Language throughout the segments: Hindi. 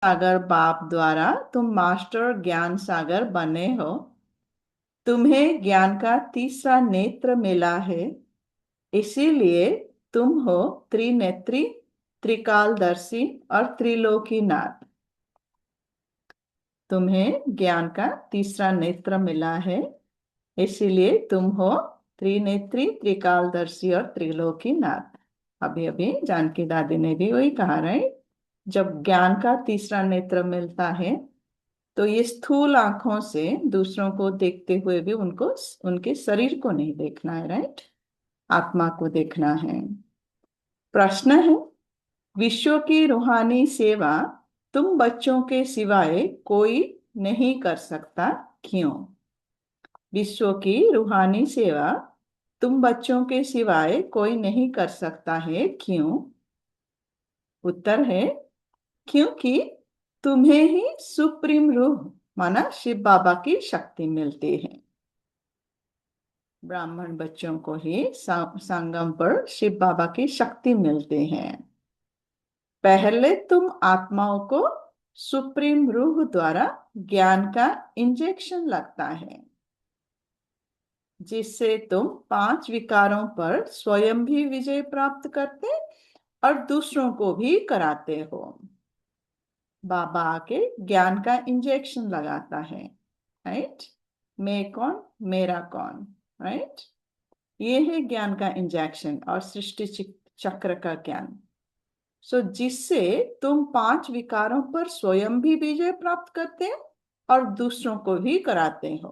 सागर बाप द्वारा तुम मास्टर ज्ञान सागर बने हो। तुम्हें ज्ञान का तीसरा नेत्र मिला है, इसीलिए तुम हो त्रिनेत्री, त्रिकालदर्शी और त्रिलोकीनाथ। तुम्हें ज्ञान का तीसरा नेत्र मिला है, इसीलिए तुम हो त्रिनेत्री, त्रिकालदर्शी और त्रिलोकीनाथ। अभी अभी जानकी दादी ने भी वही कहा, राइट। जब ज्ञान का तीसरा नेत्र मिलता है तो ये स्थूल आंखों से दूसरों को देखते हुए भी उनको, उनके शरीर को नहीं देखना है, राइट। आत्मा को देखना है। प्रश्न है, विश्व की रूहानी सेवा तुम बच्चों के सिवाय कोई नहीं कर सकता, क्यों? विश्व की रूहानी सेवा तुम बच्चों के सिवाय कोई नहीं कर सकता है, क्यों? उत्तर है, क्योंकि तुम्हें ही सुप्रीम रूह माना शिव बाबा की शक्ति मिलती है। ब्राह्मण बच्चों को ही संगम पर शिव बाबा की शक्ति मिलती है। पहले तुम आत्माओं को सुप्रीम रूह द्वारा ज्ञान का इंजेक्शन लगता है, जिससे तुम पांच विकारों पर स्वयं भी विजय प्राप्त करते और दूसरों को भी कराते हो। बाबा आके ज्ञान का इंजेक्शन लगाता है, राइट। मैं कौन, मेरा कौन, राइट। ये है ज्ञान का इंजेक्शन और सृष्टि चक्र का ज्ञान। जिससे तुम पांच विकारों पर स्वयं भी विजय प्राप्त करते हैं और दूसरों को भी कराते हो।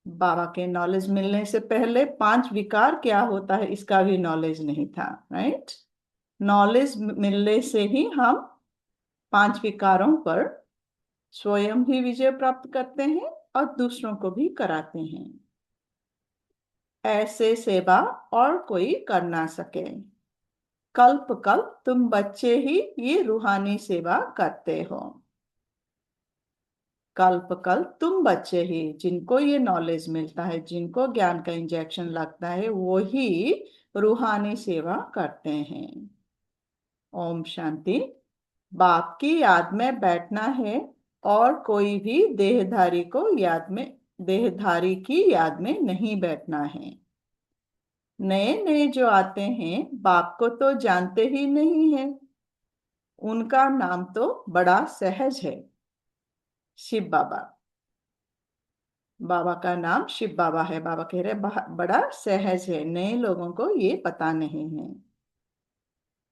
बाबा के नॉलेज मिलने से पहले पांच विकार क्या होता है इसका भी नॉलेज नहीं था, राइट। नॉलेज मिलने से ही हम पांच विकारों पर स्वयं भी विजय प्राप्त करते हैं और दूसरों को भी कराते हैं। ऐसे सेवा और कोई कर ना सके। कल्प कल्प तुम बच्चे ही ये रूहानी सेवा करते हो। कल्प कल्प तुम बच्चे ही, जिनको ये नॉलेज मिलता है, जिनको ज्ञान का इंजेक्शन लगता है, वो ही रूहानी सेवा करते हैं। ओम शांति। बाप की याद में बैठना है और कोई भी देहधारी की याद में नहीं बैठना है। नए नए जो आते हैं बाप को तो जानते ही नहीं है। उनका नाम तो बड़ा सहज है, शिव बाबा। बाबा का नाम शिव बाबा है। बाबा कह रहे बड़ा सहज है, नए लोगों को ये पता नहीं है।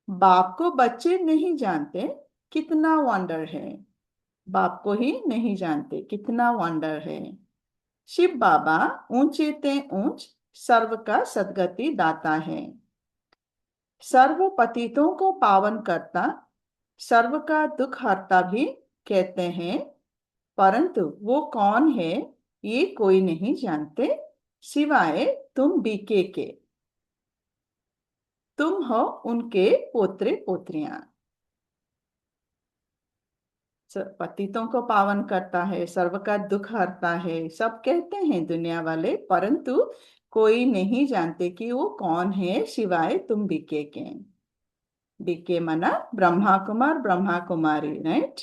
बाप को बच्चे नहीं जानते, कितना वंडर है। बाप को ही नहीं जानते, कितना वंडर है। शिव बाबा ऊंचे ते ऊंच सर्व का सदगति दाता है। सर्व पतितों को पावन करता, सर्व का दुख हरता भी कहते हैं, परंतु वो कौन है ये कोई नहीं जानते सिवाय तुम बीके के। तुम हो उनके पोत्रे पोत्रियां। पतितों को पावन करता है, सर्व का दुख हरता है, सब कहते हैं दुनिया वाले, परंतु कोई नहीं जानते कि वो कौन है सिवाय तुम बीके के। बीके मना ब्रह्मा कुमार ब्रह्मा कुमारी, राइट।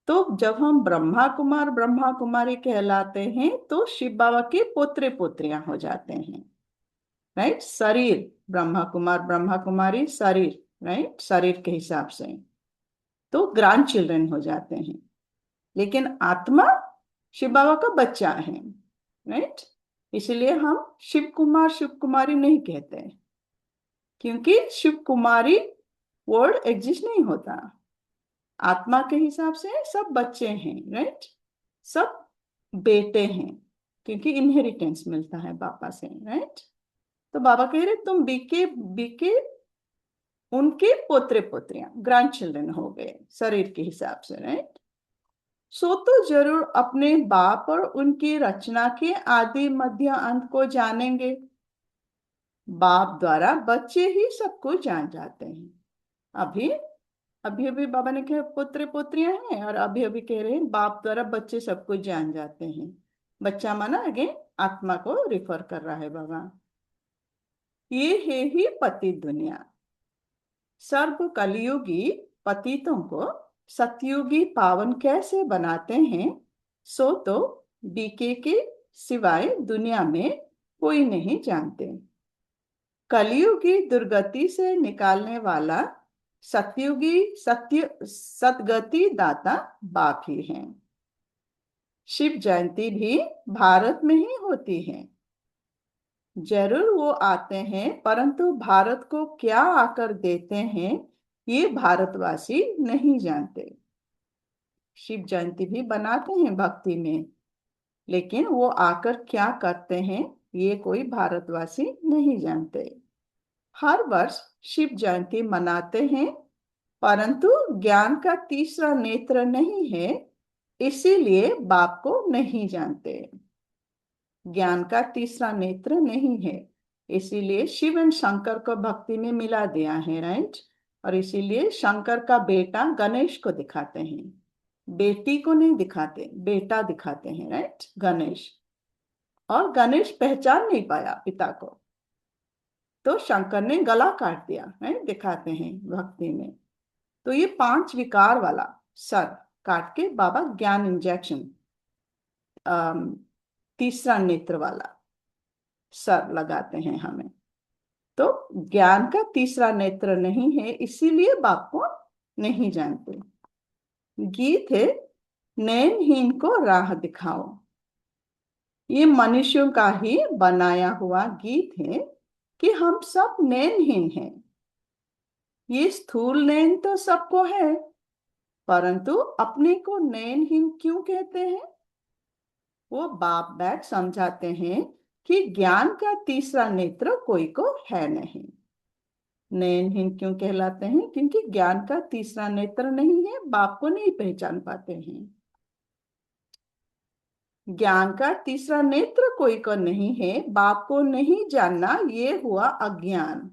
तो जब हम ब्रह्मा कुमारी कहलाते हैं तो शिव बाबा के पोत्रे पोत्रियां हो जाते हैं, राइट। शरीर ब्रह्मा कुमारी शरीर, राइट, शरीर के हिसाब से तो ग्रैंड चिल्ड्रन हो जाते हैं। लेकिन आत्मा शिव बाबा का बच्चा है, राइट। इसलिए हम शिव कुमारी नहीं कहते, क्योंकि शिव कुमारी वर्ड एग्जिस्ट नहीं होता। आत्मा के हिसाब से सब बच्चे हैं, राइट, सब बेटे हैं, क्योंकि इनहेरिटेंस मिलता है पापा से, राइट। तो बाबा कह रहे तुम बीके बीके उनके पोत्रे पोत्रियां, ग्रैंड चिल्ड्रन हो गए शरीर के हिसाब से, राइट। तो जरूर अपने बाप और उनकी रचना के आदि मध्य अंत को जानेंगे। बाप द्वारा बच्चे ही सब कुछ जान जाते हैं। अभी अभी अभी बाबा ने कहा पुत्र पुत्रियां हैं, और अभी अभी कह रहे हैं बाप द्वारा बच्चे सब कुछ जान जाते हैं। बच्चा माना अगेन आत्मा को रिफर कर रहा है बाबा। ये है ही पति दुनिया। सर्व कलियुगी पतितों को सतयुगी पावन कैसे बनाते हैं, सो तो बीके के सिवाय दुनिया में कोई नहीं जानते। कलयुगी दुर्गति से निकालने वाला सतयुगी सतगति दाता बाप ही हैं। शिव जयंती भी भारत में ही होती है। जरूर वो आते हैं, परंतु भारत को क्या आकर देते हैं ये भारतवासी नहीं जानते। शिव जयंती भी बनाते हैं भक्ति में, लेकिन वो आकर क्या करते हैं ये कोई भारतवासी नहीं जानते। हर वर्ष शिव जयंती मनाते हैं, परंतु ज्ञान का तीसरा नेत्र नहीं है, इसीलिए बाप को नहीं जानते। ज्ञान का तीसरा नेत्र नहीं है, इसीलिए शिव एंड शंकर को भक्ति में मिला दिया है, राइट। और इसीलिए शंकर का बेटा गणेश को दिखाते हैं, बेटी को नहीं दिखाते, बेटा दिखाते हैं, राइट, गणेश। और गणेश पहचान नहीं पाया पिता को, तो शंकर ने गला काट दिया, राइट, दिखाते हैं भक्ति में। तो ये 5 विकार वाला सर काट के बाबा ज्ञान इंजेक्शन, तीसरा नेत्र वाला सर लगाते हैं हमें। तो ज्ञान का तीसरा नेत्र नहीं है, इसीलिए बाप को नहीं जानते। गीत है नैनहीन को राह दिखाओ। ये मनुष्यों का ही बनाया हुआ गीत है कि हम सब नैनहीन हैं। ये स्थूल नैन तो सबको है, परंतु अपने को नैनहीन क्यों कहते हैं? वो बाप बैठ समझाते हैं कि ज्ञान का तीसरा नेत्र कोई को है नहीं। नयनहीन क्यों कहलाते हैं? क्योंकि ज्ञान का तीसरा नेत्र नहीं है, बाप को नहीं पहचान पाते हैं। ज्ञान का तीसरा नेत्र कोई को नहीं है, बाप को नहीं जानना, ये हुआ अज्ञान।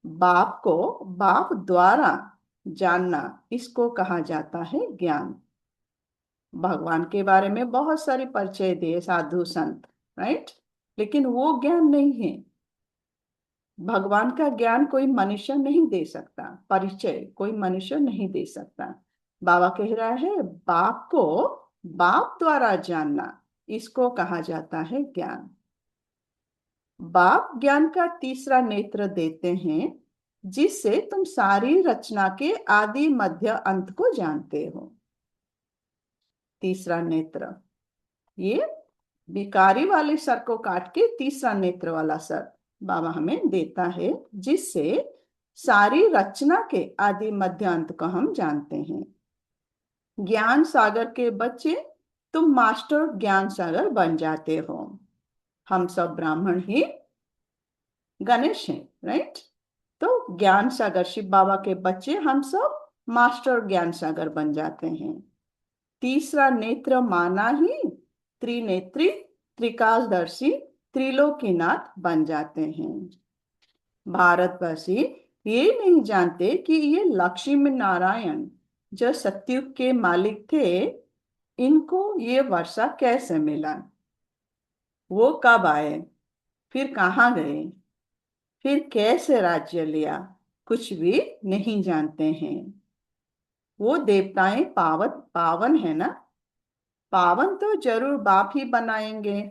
बाप को बाप द्वारा जानना, इसको कहा जाता है ज्ञान। भगवान के बारे में बहुत सारी परिचय दिए साधु संत, राइट, लेकिन वो ज्ञान नहीं है। भगवान का ज्ञान कोई मनुष्य नहीं दे सकता, परिचय कोई मनुष्य नहीं दे सकता। बाबा कह रहा है बाप को बाप द्वारा जानना, इसको कहा जाता है ज्ञान। बाप ज्ञान का तीसरा नेत्र देते हैं, जिससे तुम सारी रचना के आदि मध्य अंत को जानते हो। तीसरा नेत्र, ये बिकारी वाले सर को काट के तीसरा नेत्र वाला सर बाबा हमें देता है, जिससे सारी रचना के आदि मध्य अंत को हम जानते हैं। ज्ञान सागर के बच्चे, तुम मास्टर ज्ञान सागर बन जाते हो। हम सब ब्राह्मण ही गणेश हैं, राइट। तो ज्ञान सागर शिव बाबा के बच्चे हम सब मास्टर ज्ञान सागर बन जाते हैं। तीसरा नेत्र माना ही त्रिनेत्री त्रिकालदर्शी त्रिलोकीनाथ बन जाते हैं। भारतवासी ये नहीं जानते कि ये लक्ष्मी नारायण जो सतयुग के मालिक थे, इनको ये वर्षा कैसे मिला, वो कब आए, फिर कहाँ गए, फिर कैसे राज्य लिया, कुछ भी नहीं जानते हैं। वो देवताएं पावन है ना, पावन तो जरूर बाप ही बनाएंगे।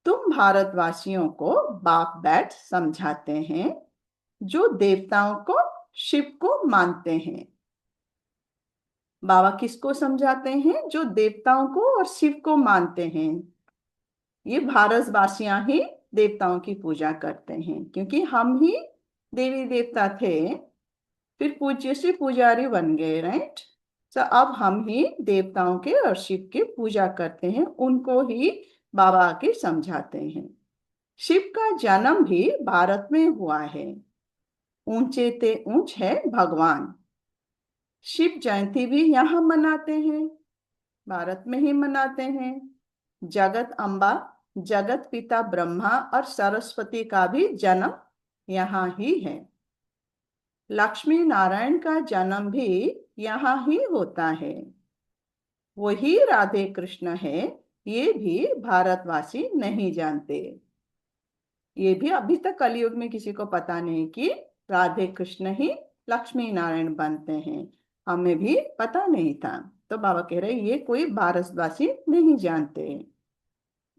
तुम भारतवासियों को बाप बैठ समझाते हैं, जो देवताओं को शिव को मानते हैं। बाबा किसको समझाते हैं? जो देवताओं को और शिव को मानते हैं। ये भारतवासियां ही देवताओं की पूजा करते हैं, क्योंकि हम ही देवी देवता थे, फिर पूज्य से पुजारी बन गए, राइट। तो अब हम ही देवताओं के और शिव के पूजा करते हैं, उनको ही बाबा आके समझाते हैं। शिव का जन्म भी भारत में हुआ है, ऊंचे ते ऊंच है भगवान। शिव जयंती भी यहाँ मनाते हैं, भारत में ही मनाते हैं। जगत अम्बा, जगत पिता ब्रह्मा और सरस्वती का भी जन्म यहाँ ही है। लक्ष्मी नारायण का जन्म भी यहाँ ही होता है। वही राधे कृष्ण है, ये भी भारतवासी नहीं जानते। ये भी अभी तक कलयुग में किसी को पता नहीं कि राधे कृष्ण ही लक्ष्मी नारायण बनते हैं। हमें भी पता नहीं था। तो बाबा कह रहे ये कोई भारतवासी नहीं जानते।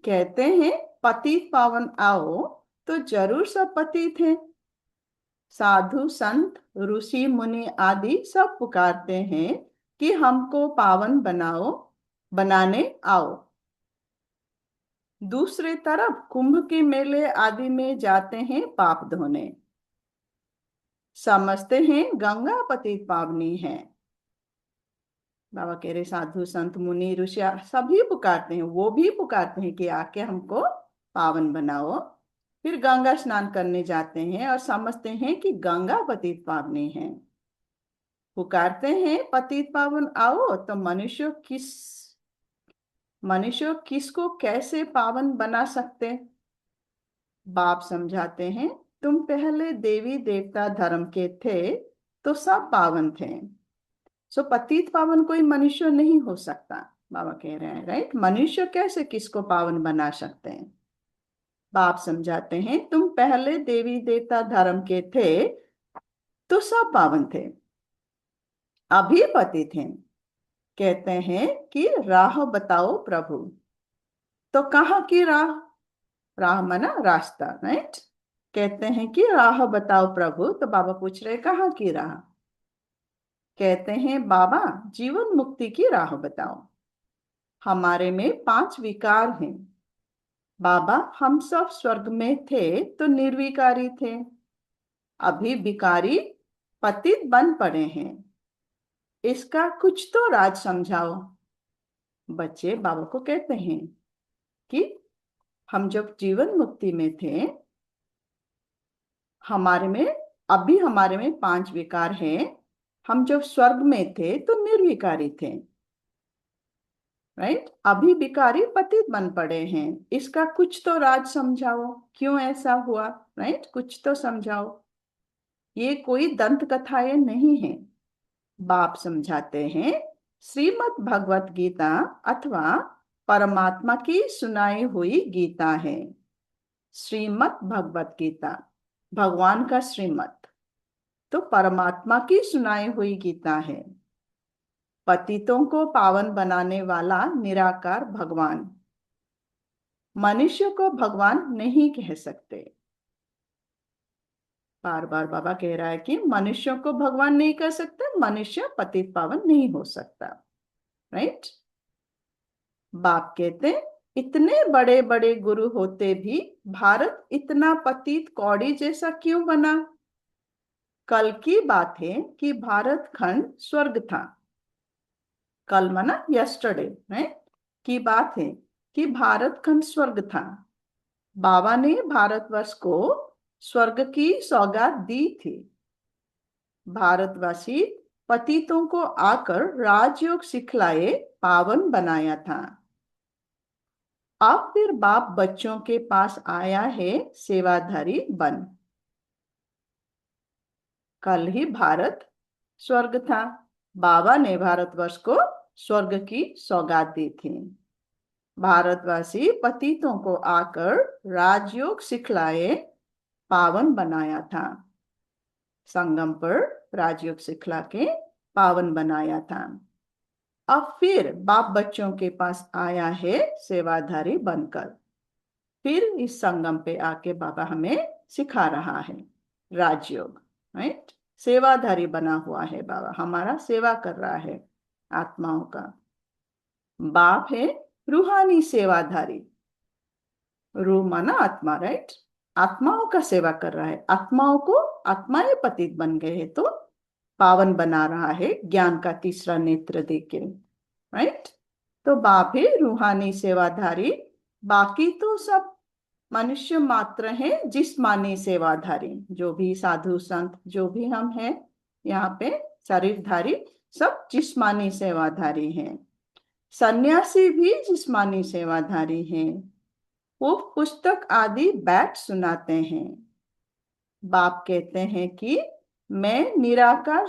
कहते हैं पतित पावन आओ, तो जरूर सब पतित हैं। साधु संत ऋषि मुनि आदि सब पुकारते हैं कि हमको पावन बनाओ, बनाने आओ। दूसरे तरफ कुंभ के मेले आदि में जाते हैं पाप धोने। समझते हैं गंगा पतित पावनी है। बाबा कह रहे साधु संत मुनि ऋषि सभी पुकारते हैं, वो भी पुकारते हैं कि आके हमको पावन बनाओ। फिर गंगा स्नान करने जाते हैं और समझते हैं कि गंगा पतित पावनी है। पुकारते हैं पतित पावन आओ, तो मनुष्य किसको कैसे पावन बना सकते। बाप समझाते हैं तुम पहले देवी देवता धर्म के थे तो सब पावन थे। सो पतित पावन कोई मनुष्य नहीं हो सकता। बाबा कह रहे हैं राइट, मनुष्य कैसे किसको पावन बना सकते हैं। बाप समझाते हैं तुम पहले देवी देवता धर्म के थे तो सब पावन थे, अभी पतित हैं। कहते हैं कि राह बताओ प्रभु। तो कहाँ की राह, राह माना रास्ता, राइट। कहते हैं कि राह बताओ प्रभु, तो बाबा पूछ रहे कहाँ की राह। कहते हैं बाबा जीवन मुक्ति की राह बताओ। हमारे में 5 विकार हैं। बाबा हम सब स्वर्ग में थे तो निर्विकारी थे, अभी विकारी पतित बन पड़े हैं। इसका कुछ तो राज समझाओ। बच्चे बाबा को कहते हैं कि हम जब जीवन मुक्ति में थे, हमारे में 5 विकार हैं। हम जब स्वर्ग में थे तो निर्विकारी थे, राइट। अभी विकारी पतित बन पड़े हैं, इसका कुछ तो राज समझाओ, क्यों ऐसा हुआ, राइट। कुछ तो समझाओ, ये कोई दंत कथाएं नहीं है। बाप समझाते हैं श्रीमद् भगवत गीता अथवा परमात्मा की सुनाई हुई गीता है। श्रीमद् भगवत गीता भगवान का श्रीमत, तो परमात्मा की सुनाई हुई गीता है। पतितों को पावन बनाने वाला निराकार भगवान। मनुष्य को भगवान नहीं कह सकते। बार बार बाबा कह रहा है कि मनुष्यों को भगवान नहीं कह सकते, मनुष्य पतित पावन नहीं हो सकता, राइट। बाप कहते हैं इतने बड़े बड़े गुरु होते भी भारत इतना पतित कौड़ी जैसा क्यों बना। कल की बात है कि भारत खंड स्वर्ग था। कल माना यस्टरडे, राइट, की बात है कि भारत खंड स्वर्ग था। बाबा ने भारतवर्ष को स्वर्ग की सौगात दी थी। भारतवासी पतितों को आकर राजयोग सिखलाए, पावन बनाया था। अब फिर बाप बच्चों के पास आया है सेवाधारी बन। कल ही भारत स्वर्ग था, बाबा ने भारतवर्ष को स्वर्ग की सौगात दी थी। भारतवासी पतितों को आकर राजयोग सिखलाए, पावन बनाया था। संगम पर राजयोग सिखला के पावन बनाया था। अब फिर बाप बच्चों के पास आया है सेवाधारी बनकर। फिर इस संगम पे आके बाबा हमें सिखा रहा है राजयोग, राइट। सेवाधारी बना हुआ है बाबा, हमारा सेवा कर रहा है आत्माओं का। बाप है रूहानी सेवाधारी। रूह माना आत्मा, राइट। आत्माओं का सेवा कर रहा है, आत्माओं को, आत्माएं पतित बन गए हैं तो पावन बना रहा है ज्ञान का तीसरा नेत्र देके, राइट। तो बाप है रूहानी सेवाधारी, बाकी तो सब मनुष्य मात्र हैं जिस्मानी सेवाधारी। जो भी साधु संत जो भी हम हैं यहाँ पे शरीरधारी, सब जिस्मानी सेवाधारी हैं। सन्यासी भी जिस्मानी सेवाधारी हैं, वो पुस्तक आदि बैठ सुनाते हैं। बाप कहते हैं कि मैं निराकार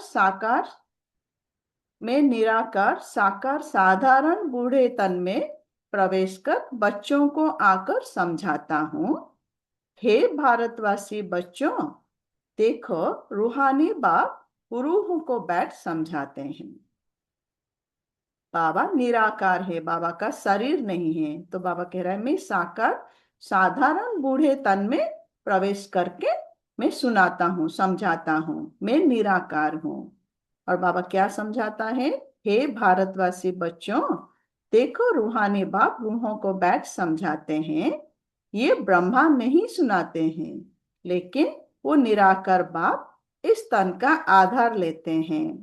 साकार साधारण बूढ़े तन में प्रवेश कर बच्चों को आकर समझाता हूँ। हे भारतवासी बच्चों, देखो रूहानी बाप रूहों को बैठ समझाते हैं। बाबा निराकार है, बाबा का शरीर नहीं है, तो बाबा कह रहा है मैं साकार साधारण बूढ़े तन में प्रवेश करके मैं सुनाता हूँ, समझाता हूँ, मैं निराकार हूँ। और बाबा क्या समझाता है? हे भारतवासी बच्चों, देखो रूहानी बाप रूहों को बैठ समझाते हैं। ये ब्रह्मा नहीं सुनाते हैं, लेकिन वो निराकार बाप इस तन का आधार लेते हैं।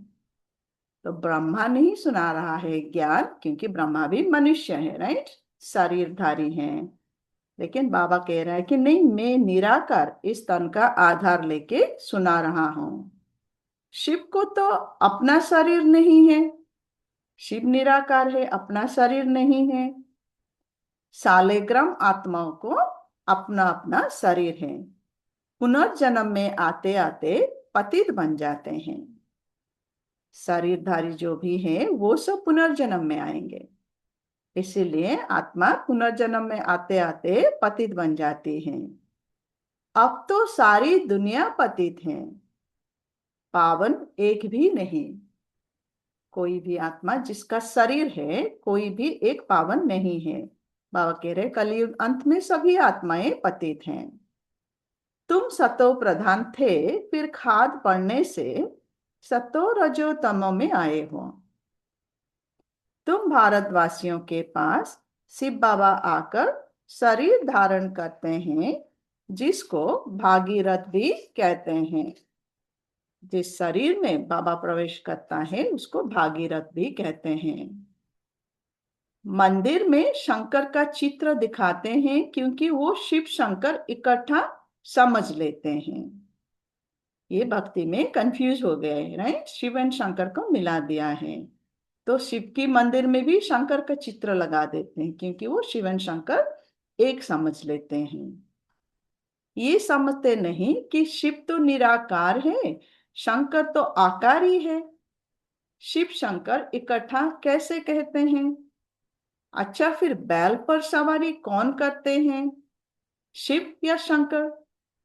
तो ब्रह्मा नहीं सुना रहा है ज्ञान, क्योंकि ब्रह्मा भी मनुष्य है, राइट, शरीरधारी है। लेकिन बाबा कह रहा है कि नहीं, मैं निराकार इस तन का आधार लेके सुना रहा हूं। शिव को तो अपना शरीर नहीं है, शिव निराकार है, अपना शरीर नहीं है। सालेग्राम आत्माओं को अपना अपना शरीर है, पुनर्जन्म में आते आते पतित बन जाते हैं। शरीरधारी जो भी है वो सब पुनर्जन्म में आएंगे, इसीलिए आत्मा पुनर्जन्म में आते आते पतित बन जाती है। अब तो सारी दुनिया पतित है, पावन एक भी नहीं। कोई भी आत्मा जिसका शरीर है, कोई भी एक पावन नहीं है। बाबा कह रहे कलयुग अंत में सभी आत्माएं पतित हैं। तुम सतो प्रधान थे, फिर खाद पड़ने से सतो रजो तमो में आए हो। तुम भारतवासियों के पास शिव बाबा आकर शरीर धारण करते हैं, जिसको भागीरथ भी कहते हैं। जिस शरीर में बाबा प्रवेश करता है उसको भागीरथ भी कहते हैं। मंदिर में शंकर का चित्र दिखाते हैं, क्योंकि वो शिव शंकर इकट्ठा समझ लेते हैं। ये भक्ति में कंफ्यूज हो गए, राइट, शिव एंड शंकर को मिला दिया है। तो शिव की मंदिर में भी शंकर का चित्र लगा देते हैं, क्योंकि वो शिव एंड शंकर एक समझ लेते हैं। ये समझते नहीं कि शिव तो निराकार है, शंकर तो आकारी है। शिव शंकर इकट्ठा कैसे कहते हैं? अच्छा, फिर बैल पर सवारी कौन करते हैं, शिव या शंकर?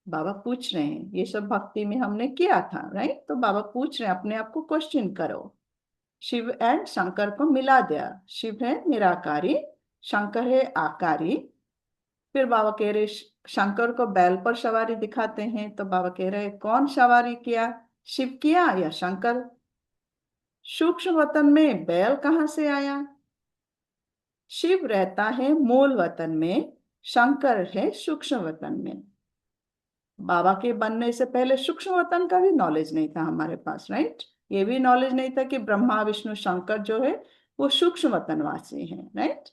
बाबा पूछ रहे हैं। ये सब भक्ति में हमने किया था, राइट। तो बाबा पूछ रहे हैं, अपने आप को क्वेश्चन करो। शिव एंड शंकर को मिला दिया, शिव है निराकारी, शंकर है आकारी। फिर बाबा कह रहे शंकर को बैल पर सवारी दिखाते हैं, तो बाबा कह रहे कौन सवारी किया, शिव किया या शंकर? सूक्ष्म वतन में बैल कहाँ से आया? शिव रहता है मूल वतन में, शंकर है सूक्ष्म वतन में। बाबा के बनने से पहले सूक्ष्म वतन का भी नॉलेज नहीं था हमारे पास, राइट। ये भी नॉलेज नहीं था कि ब्रह्मा विष्णु शंकर जो है वो सूक्ष्म वतनवासी हैं, राइट।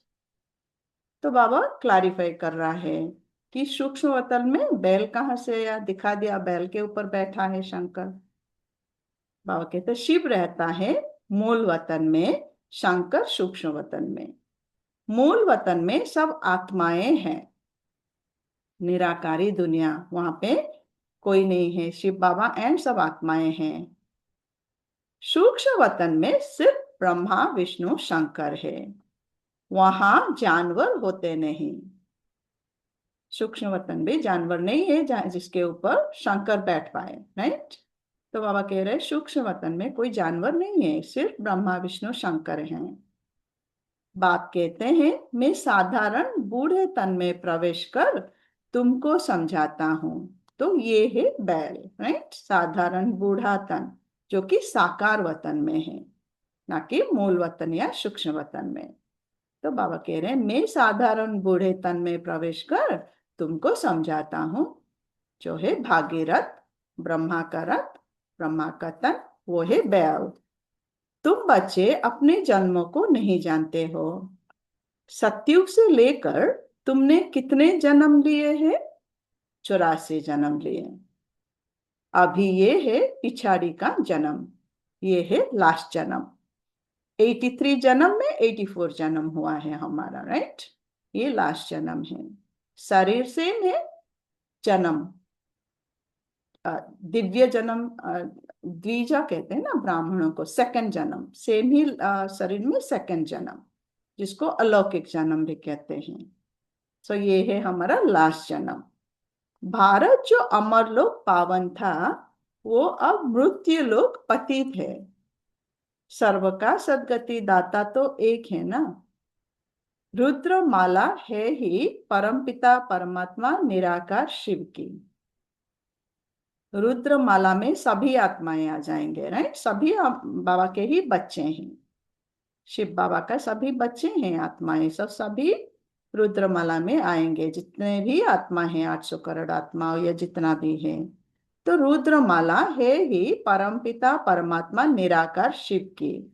तो बाबा क्लैरिफाई कर रहा है कि सूक्ष्म वतन में बैल कहाँ से आया, दिखा दिया बैल के ऊपर बैठा है शंकर। बाबा कहते शिव रहता है मूल वतन में, शंकर सूक्ष्म वतन में। मूल वतन में सब आत्माएं हैं, निराकारी दुनिया, वहां पे कोई नहीं है, शिव बाबा एंड सब आत्माएं हैं। सूक्ष्म वतन में सिर्फ ब्रह्मा विष्णु शंकर है, वहां जानवर होते नहीं। सूक्ष्म वतन भी जानवर नहीं है जिसके ऊपर शंकर बैठ पाए, राइट। तो बाबा कह रहे सूक्ष्म वतन में कोई जानवर नहीं है, सिर्फ ब्रह्मा विष्णु शंकर हैं। बाप कहते हैं मैं साधारण बूढ़े तन में प्रवेश कर तुमको समझाता हूँ। तो ये है बैल, राइट, साधारण बूढ़ा तन, जो कि साकार वतन में है, ना कि मूल वतन या सूक्ष्म वतन में। तो बाबा कह रहे हैं मैं साधारण बूढ़े तन में प्रवेश कर तुमको समझाता हूँ, जो है भागीरथ, ब्रह्मा का रथ, ब्रह्मा का तन, वो है बैल। तुम बच्चे अपने जन्मों को नहीं जानते हो। सतयुग से लेकर तुमने कितने जन्म लिए हैं? 84 जन्म लिए। अभी ये है पिछाड़ी का जन्म, ये है लास्ट जन्म। 83 जन्म में 84 जन्म हुआ है हमारा, राइट। ये लास्ट जन्म है। शरीर सेम है, जन्म दिव्य जन्म, द्विजा कहते हैं ना ब्राह्मणों को, सेकंड जन्म, सेम ही शरीर में सेकंड जन्म, जिसको अलौकिक जन्म भी कहते हैं। सो ये है हमारा लास्ट जन्म। भारत जो अमरलोक पावन था, वो अब मृत्यु लोक पतित है। सर्व का सद्गति दाता तो एक है ना। रुद्रमाला है ही परमपिता परमात्मा निराकार शिव की। रुद्रमाला में सभी आत्माएं आ जाएंगे, राइट। सभी बाबा के ही बच्चे हैं। शिव बाबा का सभी बच्चे हैं, आत्माएं सब सभी रुद्रमाला में आएंगे। जितने भी आत्मा हैं, 800 करोड़ आत्मा या जितना भी है। तो रुद्रमाला है ही परमपिता परमात्मा निराकार शिव की।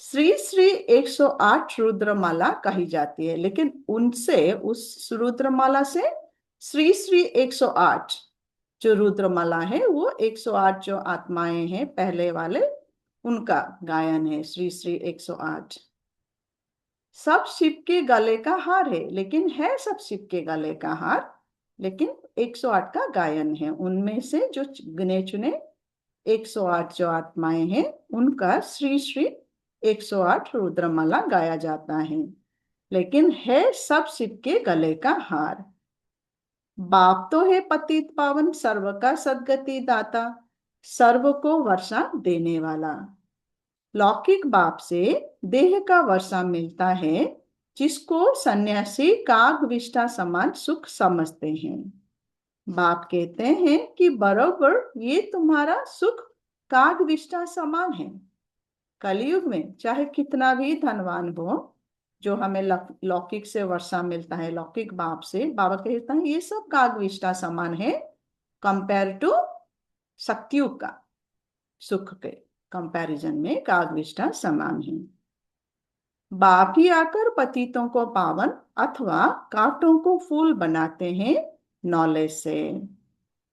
श्री श्री 108 रुद्रमाला कही जाती है, लेकिन उनसे, उस रुद्रमाला से श्री श्री 108 जो रुद्रमाला है, वो 108 जो आत्माएं हैं पहले वाले, उनका गायन है श्री श्री 108। सब शिव के गले का हार है, लेकिन है सब शिव के गले का हार, लेकिन 108 का गायन है। उनमें से जो गिने चुने 108 जो आत्माएं हैं, उनका श्री श्री 108 रुद्रमाला गाया जाता है, लेकिन है सब शिव के गले का हार। बाप तो है पतित पावन, सर्व का सद्गति दाता, सर्व को वर्षा देने वाला। लौकिक बाप से देह का वर्षा मिलता है, जिसको सन्यासी कागविष्ठा समान सुख समझते हैं। बाप कहते हैं कि बरोबर ये तुम्हारा सुख कागविष्ठा समान है। कलयुग में चाहे कितना भी धनवान हो, जो हमें लौकिक से वर्षा मिलता है, लौकिक बाप से, बाबा कहता है ये सब कागविष्ठा समान है कंपेयर टू सत्युग का सुख के कंपैरिजन में कागविष्ठा समान है। बाप ही आकर पतितों को पावन अथवा कांटों को फूल बनाते हैं नॉलेज से।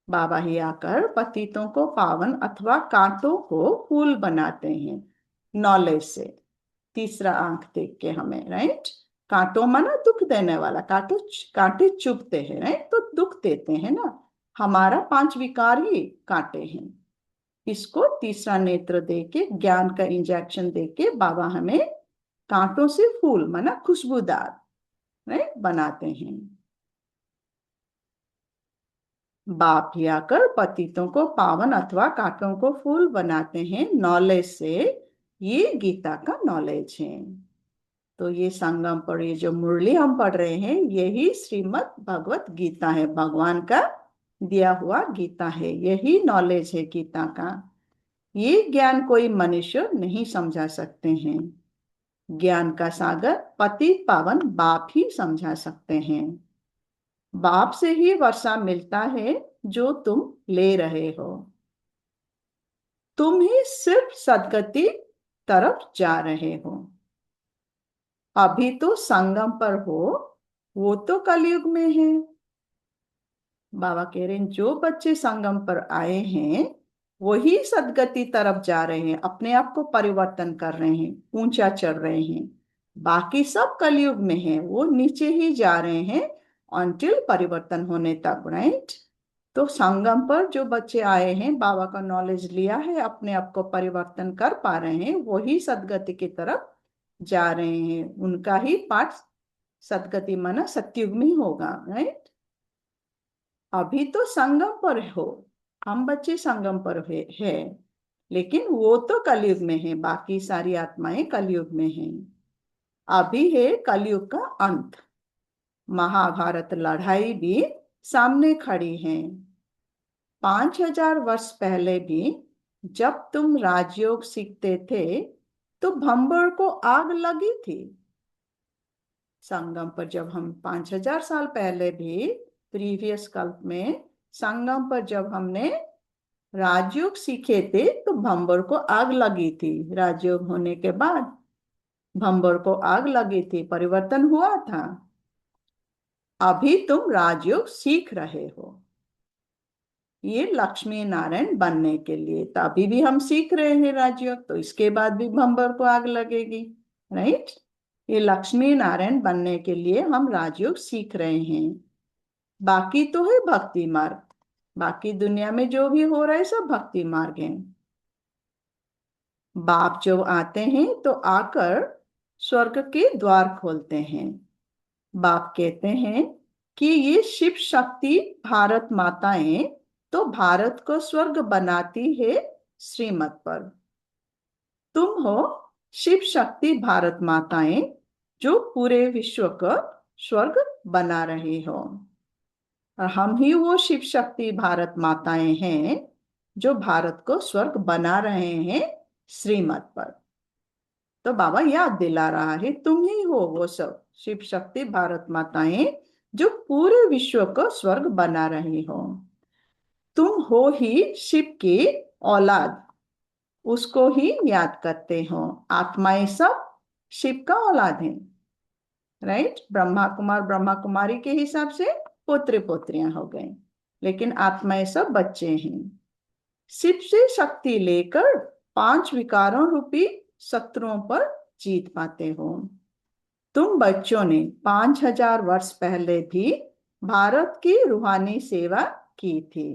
बाबा ही आकर पतितों को पावन अथवा कांटों को फूल बनाते हैं नॉलेज से। तीसरा आंख देख के हमें, राइट। कांटों माना दुख देने वाला, कांटे चुभते हैं, राइट, तो दुख देते हैं ना। हमारा 5 विकार ही कांटे हैं। इसको तीसरा नेत्र देके, ज्ञान का इंजेक्शन देके बाबा हमें कांटों से फूल माना खुशबूदार, राइट, बनाते हैं। बाप ही आकर पतितों को पावन अथवा कांटों को फूल बनाते हैं नॉलेज से। ये गीता का नॉलेज है। तो ये संगम पर ये जो मुरली हम पढ़ रहे हैं, यही श्रीमद् भगवत गीता है, भगवान का दिया हुआ गीता है। यही नॉलेज है गीता का। ये ज्ञान कोई मनुष्य नहीं समझा सकते हैं। ज्ञान का सागर पतित पावन बाप ही समझा सकते हैं। बाप से ही वर्षा मिलता है जो तुम ले रहे हो। तुम ही सिर्फ सदगति तरफ जा रहे हो। अभी तो संगम पर हो, वो तो कलयुग में है। बाबा कह रहे हैं जो बच्चे संगम पर आए हैं, वही सदगति तरफ जा रहे हैं, अपने आप को परिवर्तन कर रहे हैं, ऊंचा चढ़ रहे हैं। बाकी सब कलयुग में है, वो नीचे ही जा रहे हैं अनटिल परिवर्तन होने तक, राइट। तो संगम पर जो बच्चे आए हैं, बाबा का नॉलेज लिया है, अपने आप को परिवर्तन कर पा रहे हैं, वही सदगति की तरफ जा रहे हैं। उनका ही पाठ सदगति माना सतयुग में होगा, राइट। अभी तो संगम पर हो, हम बच्चे संगम पर है, लेकिन वो तो कलयुग में है। बाकी सारी आत्माएं कलयुग में हैं। अभी है कलयुग का अंत। महाभारत लड़ाई भी सामने खड़ी है। 5000 वर्ष पहले भी जब तुम राजयोग सीखते थे, तो भंबर को आग लगी थी। संगम पर जब हम 5000 साल पहले भी, प्रीवियस कल्प में, संगम पर जब हमने राजयोग सीखे थे, तो भंबर को आग लगी थी। राजयोग होने के बाद भंबर को आग लगी थी, परिवर्तन हुआ था। अभी तुम राजयोग सीख रहे हो, ये लक्ष्मी नारायण बनने के लिए। तो अभी भी हम सीख रहे हैं राजयोग, तो इसके बाद भी भंबर को आग लगेगी, राइट। ये लक्ष्मी नारायण बनने के लिए हम राजयोग सीख रहे हैं। बाकी तो है भक्ति मार्ग। बाकी दुनिया में जो भी हो रहा है सब भक्ति मार्ग है। बाप जो आते हैं तो आकर स्वर्ग के द्वार खोलते हैं। बाप कहते हैं कि ये शिव शक्ति भारत माताएं तो भारत को स्वर्ग बनाती है श्रीमत पर। तुम हो शिव शक्ति भारत माताएं, जो पूरे विश्व को स्वर्ग बना रही हो। और हम ही वो शिव शक्ति भारत माताएं हैं जो भारत को स्वर्ग बना रहे हैं श्रीमत पर। तो बाबा याद दिला रहा है, तुम ही हो वो सब शिव शक्ति भारत माताएं जो पूरे विश्व को स्वर्ग बना रही हो। तुम हो ही शिव की औलाद, उसको ही याद करते हो। आत्माएं सब शिव का औलाद है, राइट। ब्रह्मा कुमार ब्रह्मा कुमारी के हिसाब से पुत्र पुत्रियां हो गए, लेकिन आत्माएं सब बच्चे हैं। शिव से शक्ति लेकर 5 विकारों रूपी शत्रुओं पर जीत पाते हो। तुम बच्चों ने 5000 वर्ष पहले भी भारत की रूहानी सेवा की थी।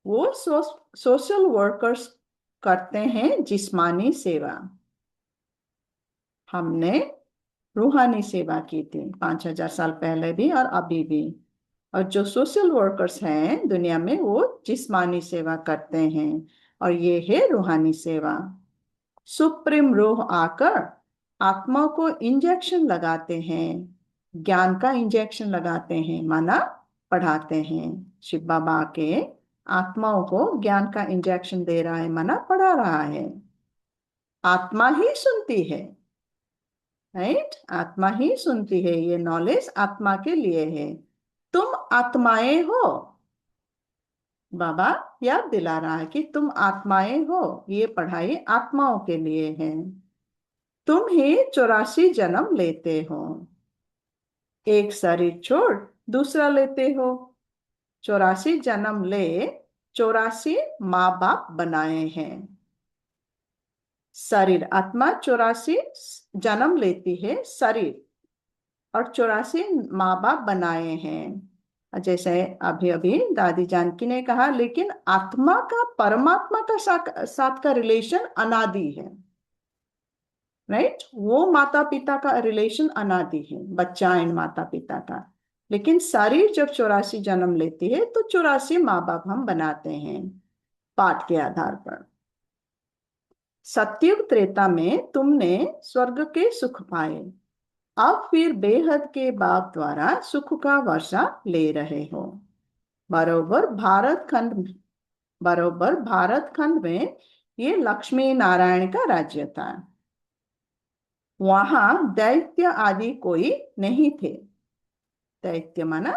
वो सोशल वर्कर्स करते हैं जिस्मानी सेवा, हमने रूहानी सेवा की थी 5000 साल पहले भी और अभी भी। और जो सोशल वर्कर्स हैं दुनिया में, वो जिस्मानी सेवा करते हैं, और ये है रूहानी सेवा। सुप्रीम रूह आकर आत्मा को इंजेक्शन लगाते हैं, ज्ञान का इंजेक्शन लगाते हैं, माना पढ़ाते हैं। शिव बाबा के आत्माओं को ज्ञान का इंजेक्शन दे रहा है, माना पढ़ा रहा है। आत्मा ही सुनती है, राइट। आत्मा ही सुनती है, ये नॉलेज आत्मा के लिए है। तुम आत्माएं हो, बाबा याद दिला रहा है कि तुम आत्माएं हो, ये पढ़ाई आत्माओं के लिए है। तुम ही 84 जन्म लेते हो, एक शरीर छोड़ दूसरा लेते हो। 84 जन्म ले 84 माँ बाप बनाए हैं। शरीर आत्मा 84 जन्म लेती है शरीर, और 84 माँ बाप बनाए हैं। जैसे अभी अभी दादी जानकी ने कहा, लेकिन आत्मा का परमात्मा का साथ का रिलेशन अनादि है, राइट। वो माता पिता का रिलेशन अनादि है, बच्चा एंड माता पिता का। लेकिन शरीर जब 84 जन्म लेती है तो 84 माँ बाप हम बनाते हैं पाठ के आधार पर। सतयुग त्रेता में तुमने स्वर्ग के सुख पाए, अब फिर बेहद के बाप द्वारा सुख का वर्षा ले रहे हो। बरोबर भारत खंड में ये लक्ष्मी नारायण का राज्य था। वहां दैत्य आदि कोई नहीं थे। दैत्य माना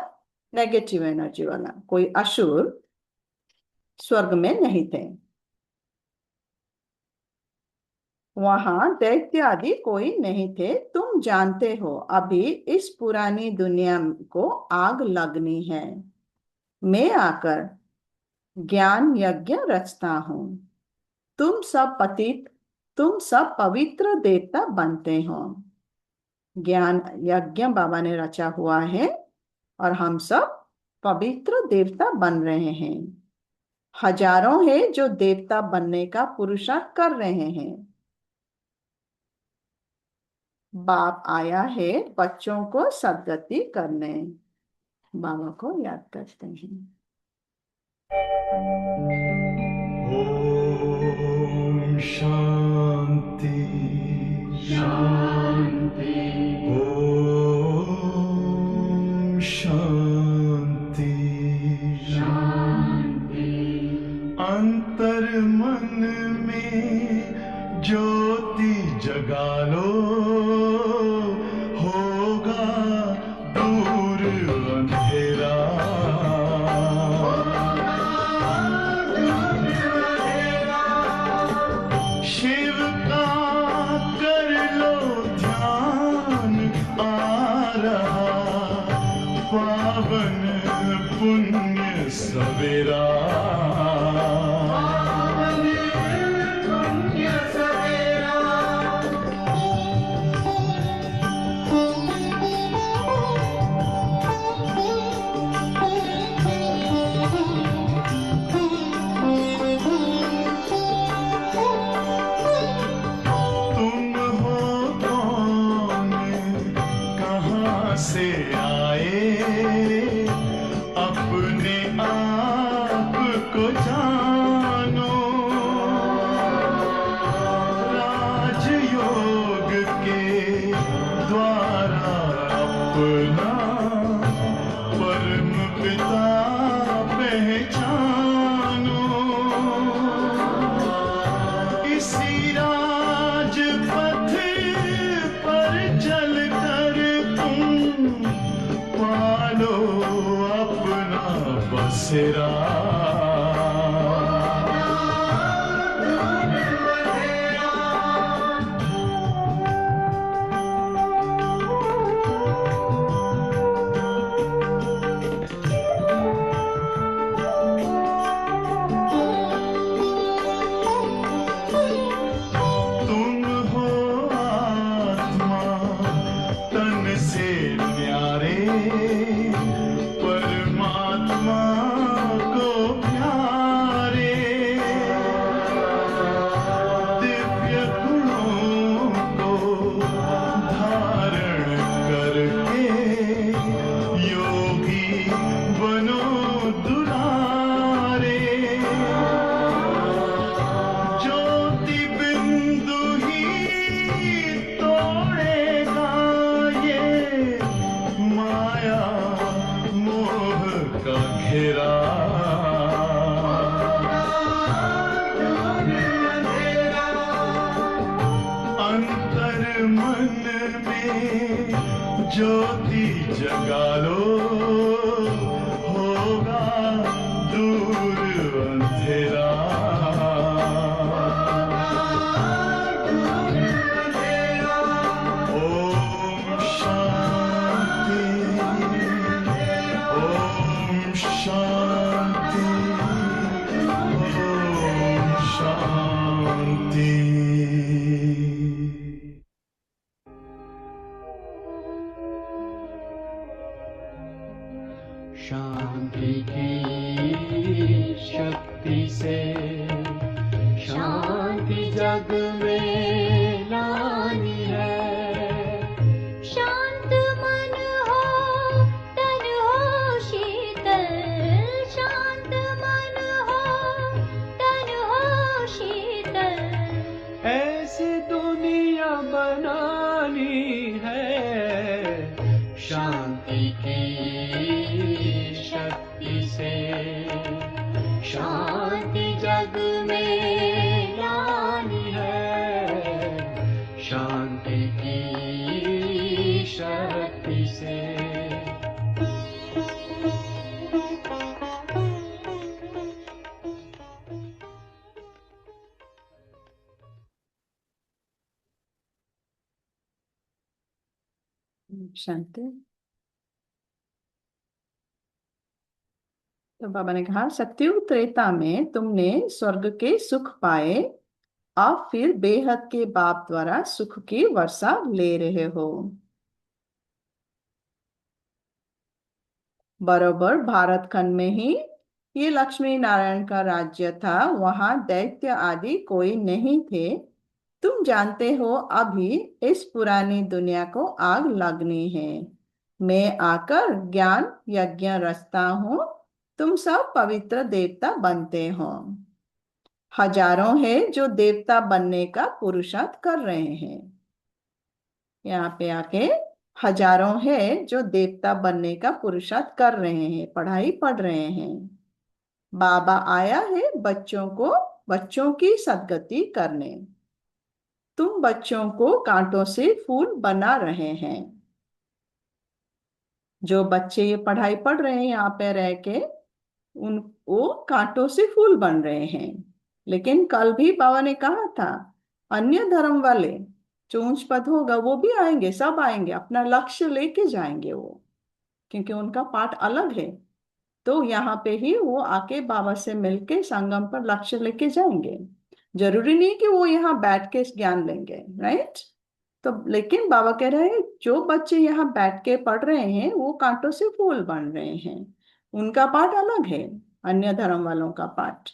नेगेटिव एनर्जी वाला, कोई असुर स्वर्ग में नहीं थे। वहां दैत्य आदि कोई नहीं थे। तुम जानते हो अभी इस पुरानी दुनिया को आग लगनी है। मैं आकर ज्ञान यज्ञ रचता हूं। तुम सब पवित्र देवता बनते हो। ज्ञान यज्ञ बाबा ने रचा हुआ है और हम सब पवित्र देवता बन रहे हैं। हजारों हैं जो देवता बनने का पुरुषार्थ कर रहे हैं। बाप आया है बच्चों को सद्गति करने। बाबा को याद करते हैं। ओम शांति शांति। ओम शांति शांति। अंतर मन में ज्योति जगा लो, होगा दूर अंधेरा। शिव का कर लो ध्यान, आ रहा पावन पुण्य सवेरा। से आए अपने आप अंधेरा। तुम हो आत्मा तन से न्यारे, परमात्मा को प्यारे। दिव्य गुणों को धारण करके योगी बनो दुलारे। ज्योति बिंदु ही तोड़ेगा ये माया मोह का घेरा। अंतर मन में ज्योति जगा लो, होगा दूर अंधेरा। ओम शांति, ओम शांति, ओम शांति। शांति की शक्ति से शांति जग में लानी है। शांत मन हो तन हो शीतल, शांत मन हो तन हो शीतल। ऐसी दुनिया बनानी है। शांति की शक्ति से शांति जग में लानी है। शांति की शक्ति से। शांति। तो बाबा ने कहा, सत्युग त्रेता में तुमने स्वर्ग के सुख पाए, अब फिर बेहद के बाप द्वारा सुख की वर्षा ले रहे हो। बरोबर भारत खंड में ही ये लक्ष्मी नारायण का राज्य था, वहां दैत्य आदि कोई नहीं थे। तुम जानते हो अभी इस पुरानी दुनिया को आग लगनी है। मैं आकर ज्ञान यज्ञ रचता हूँ, तुम सब पवित्र देवता बनते हो। हजारों हैं जो देवता बनने का पुरुषार्थ कर रहे हैं। यहाँ पे आके हजारों हैं जो देवता बनने का पुरुषार्थ कर रहे हैं, पढ़ाई पढ़ रहे हैं। बाबा आया है बच्चों की सद्गति करने। तुम बच्चों को कांटों से फूल बना रहे हैं। जो बच्चे ये पढ़ाई पढ़ रहे हैं यहाँ पे रह के, वो कांटों से फूल बन रहे हैं। लेकिन कल भी बाबा ने कहा था, अन्य धर्म वाले जो उच्च पद होगा वो भी आएंगे, सब आएंगे, अपना लक्ष्य लेके जाएंगे वो, क्योंकि उनका पाठ अलग है। तो यहाँ पे ही वो आके बाबा से मिलके संगम पर लक्ष्य लेके जाएंगे। जरूरी नहीं कि वो यहाँ बैठ के ज्ञान लेंगे, राइट। तो लेकिन बाबा कह रहे हैं जो बच्चे यहाँ बैठ के पढ़ रहे हैं वो कांटों से फूल बन रहे हैं, उनका पाठ अलग है अन्य धर्म वालों का पाठ।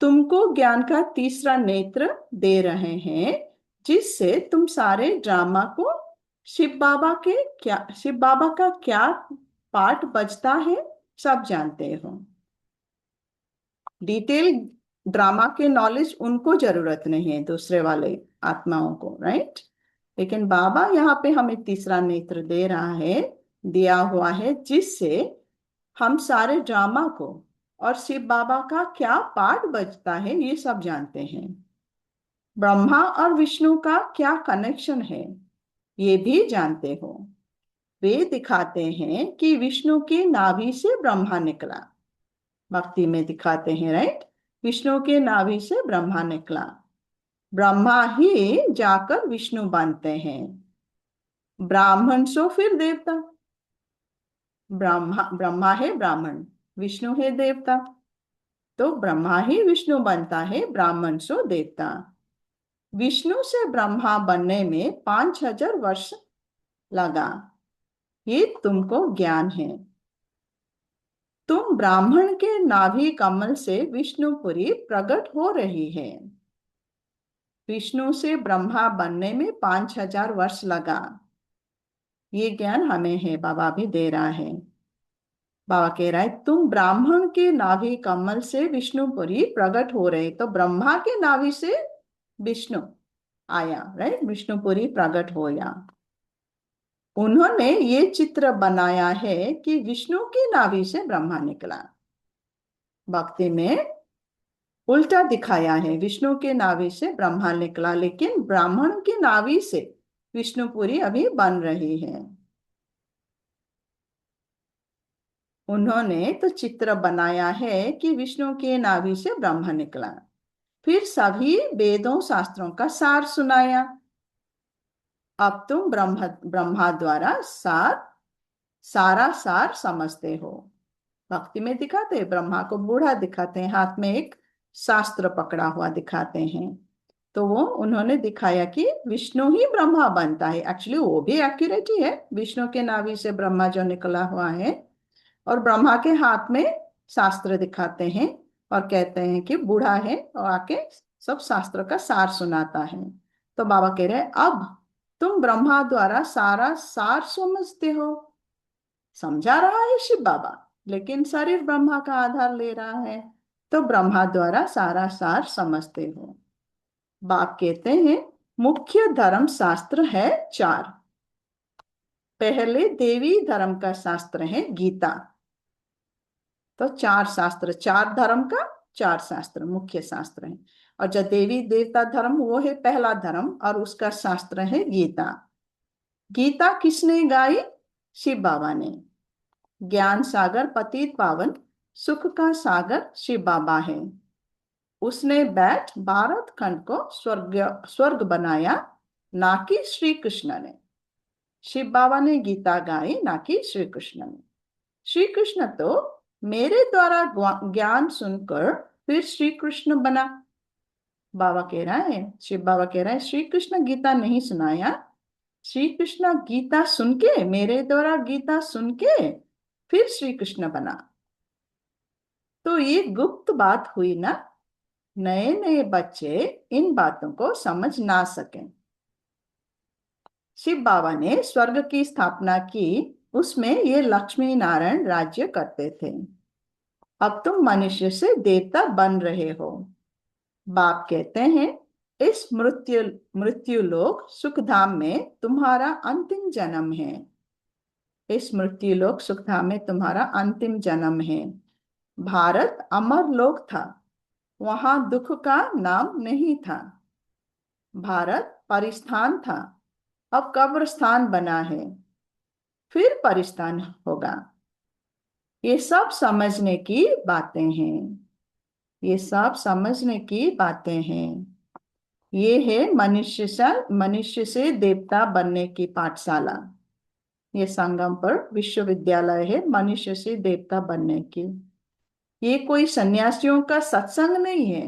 तुमको ज्ञान का तीसरा नेत्र दे रहे हैं, जिससे तुम सारे ड्रामा को शिव बाबा का क्या पाठ बजता है सब जानते हो। डिटेल ड्रामा के नॉलेज उनको जरूरत नहीं है, दूसरे वाले आत्माओं को, राइट। लेकिन बाबा यहाँ पे हमें तीसरा नेत्र दे रहा है, दिया हुआ है, जिससे हम सारे ड्रामा को और शिव बाबा का क्या पाठ बजता है ये सब जानते हैं। ब्रह्मा और विष्णु का क्या कनेक्शन है ये भी जानते हो। वे दिखाते हैं कि विष्णु की नाभि से ब्रह्मा निकला, भक्ति में दिखाते हैं, राइट। विष्णु के नाभि से ब्रह्मा निकला, ब्रह्मा ही जाकर विष्णु बनते हैं, ब्राह्मण सो फिर देवता। ब्रह्मा है ब्राह्मण, विष्णु है देवता, तो ब्रह्मा ही विष्णु बनता है, ब्राह्मण सो देवता। विष्णु से ब्रह्मा बनने में 5000 वर्ष लगा, ये तुमको ज्ञान है। तुम ब्राह्मण के नाभि कमल से विष्णुपुरी प्रकट हो रही है। विष्णु से ब्रह्मा बनने में 5000 वर्ष लगा, ये ज्ञान हमें है, बाबा भी दे रहा है। बाबा कह रहा है तुम ब्राह्मण के नाभि कमल से विष्णुपुरी प्रकट हो रहे, तो ब्रह्मा के नाभि से विष्णु आया, राइट, विष्णुपुरी प्रकट होया। उन्होंने ये चित्र बनाया है कि विष्णु की नाभि से ब्रह्मा निकला। भक्ति में उल्टा दिखाया है, विष्णु के नाभि से ब्रह्मा निकला, लेकिन ब्राह्मण की नाभि से विष्णुपुरी अभी बन रही है। उन्होंने तो चित्र बनाया है कि विष्णु के नाभि से ब्रह्मा निकला, फिर सभी वेदों शास्त्रों का सार सुनाया। अब तुम ब्रह्मा द्वारा सारा सार समझते हो। भक्ति में दिखाते हैं, ब्रह्मा को बूढ़ा दिखाते हैं, हाथ में एक शास्त्र पकड़ा हुआ दिखाते हैं, तो वो उन्होंने दिखाया कि विष्णु ही ब्रह्मा बनता है। एक्चुअली वो भी एक्यूरेट ही है, विष्णु के नाभि से ब्रह्मा जो निकला हुआ है, और ब्रह्मा के हाथ में शास्त्र दिखाते हैं और कहते हैं कि बूढ़ा है और आके सब शास्त्र का सार सुनाता है। तो बाबा कह रहे हैं अब तुम ब्रह्मा द्वारा सारा सार समझते हो। समझा रहा है शिव बाबा, लेकिन शरीर ब्रह्मा का आधार ले रहा है, तो ब्रह्मा द्वारा सारा सार समझते हो। बाप कहते हैं मुख्य धर्म शास्त्र है 4। पहले देवी धर्म का शास्त्र है गीता, तो 4 शास्त्र, 4 धर्म का 4 शास्त्र मुख्य शास्त्र है। और जो देवी देवता धर्म वो है पहला धर्म, और उसका शास्त्र है गीता। गीता किसने गाई? शिव बाबा ने। ज्ञान सागर पतित पावन सुख का सागर शिव बाबा है। उसने बैठ भारत खंड को स्वर्ग बनाया, ना कि श्री कृष्ण ने। शिव बाबा ने गीता गाई, ना कि श्री कृष्ण ने। श्री कृष्ण तो मेरे द्वारा ज्ञान सुनकर फिर श्री कृष्ण बना। बाबा कह रहा है, शिव बाबा कह रहा है श्री कृष्ण गीता नहीं सुनाया, श्री कृष्ण गीता सुन के, मेरे द्वारा गीता सुन के फिर श्री कृष्ण बना। तो ये गुप्त बात हुई ना, नए नए बच्चे इन बातों को समझ ना सकें। शिव बाबा ने स्वर्ग की स्थापना की, उसमें ये लक्ष्मी नारायण राज्य करते थे। अब तुम मनुष्य से देवता बन रहे हो। बाप कहते हैं इस मृत्यु लोक सुखधाम में तुम्हारा अंतिम जन्म है। इस मृत्यु लोक सुखधाम में तुम्हारा अंतिम जन्म है। भारत अमर लोक था, वहां दुख का नाम नहीं था। भारत परिस्थान था, अब कब्रस्थान बना है, फिर परिस्थान होगा। ये सब समझने की बातें हैं, ये सब समझने की बातें हैं। ये है मनुष्य से देवता बनने की पाठशाला। ये संगम पर विश्वविद्यालय है मनुष्य से देवता बनने की। ये कोई सन्यासियों का सत्संग नहीं है।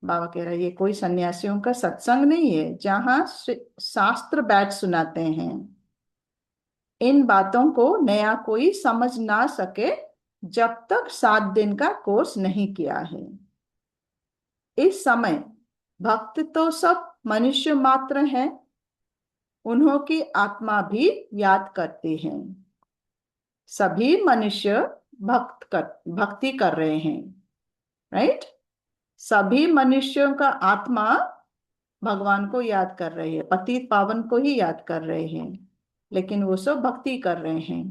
बाबा कह रहे हैं ये कोई सन्यासियों का सत्संग नहीं है जहां शास्त्र बैठ सुनाते हैं। इन बातों को नया कोई समझ ना सके जब तक 7 दिन का कोर्स नहीं किया है। इस समय भक्त तो सब मनुष्य मात्र हैं, उन्हों की आत्मा भी याद करती हैं। सभी मनुष्य भक्ति कर रहे हैं, राइट। सभी मनुष्यों का आत्मा भगवान को याद कर रहे हैं, पतित पावन को ही याद कर रहे हैं, लेकिन वो सब भक्ति कर रहे हैं,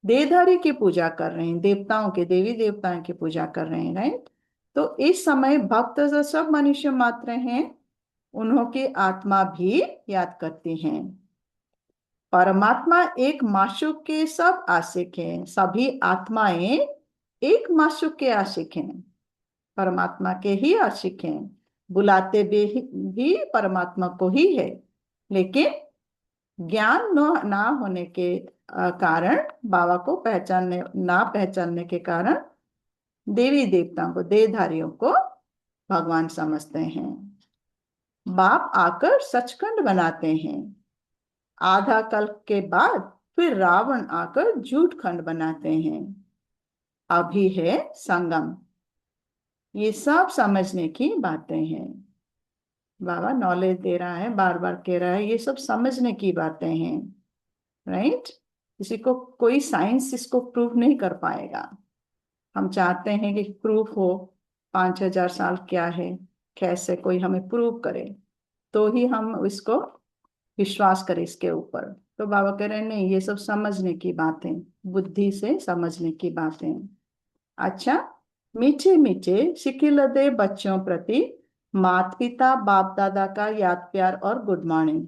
देहधारी की पूजा कर रहे हैं, देवताओं के देवी देवताओं की पूजा कर रहे हैं, राइट। तो इस समय भक्त जो सब मनुष्य मात्र हैं, उन्हों की आत्मा भी याद करती हैं। परमात्मा एक माशूक के सब आशिक हैं। सभी आत्माएं एक माशूक के आशिक हैं, परमात्मा के ही आशिक हैं, बुलाते भी परमात्मा को ही है, लेकिन ज्ञान ना होने के कारण, बाबा को ना पहचानने के कारण देवी देवताओं को, देहधारियों को भगवान समझते हैं। बाप आकर सचखंड बनाते हैं, आधा कल्प के बाद फिर रावण आकर झूठ खंड बनाते हैं। अभी है संगम। ये सब समझने की बातें हैं। बाबा नॉलेज दे रहा है, बार बार कह रहा है ये सब समझने की बातें हैं, राइट। किसी को कोई साइंस इसको प्रूव नहीं कर पाएगा। हम चाहते हैं कि प्रूफ हो, 5000 साल क्या है, कैसे कोई हमें प्रूव करे तो ही हम इसको विश्वास करें इसके ऊपर। तो बाबा कह रहे हैं नहीं, ये सब समझने की बातें, बुद्धि से समझने की बातें। अच्छा, मीठे मीठे शिकिलदे बच्चों प्रति माता पिता बाप दादा का याद प्यार और गुड मॉर्निंग।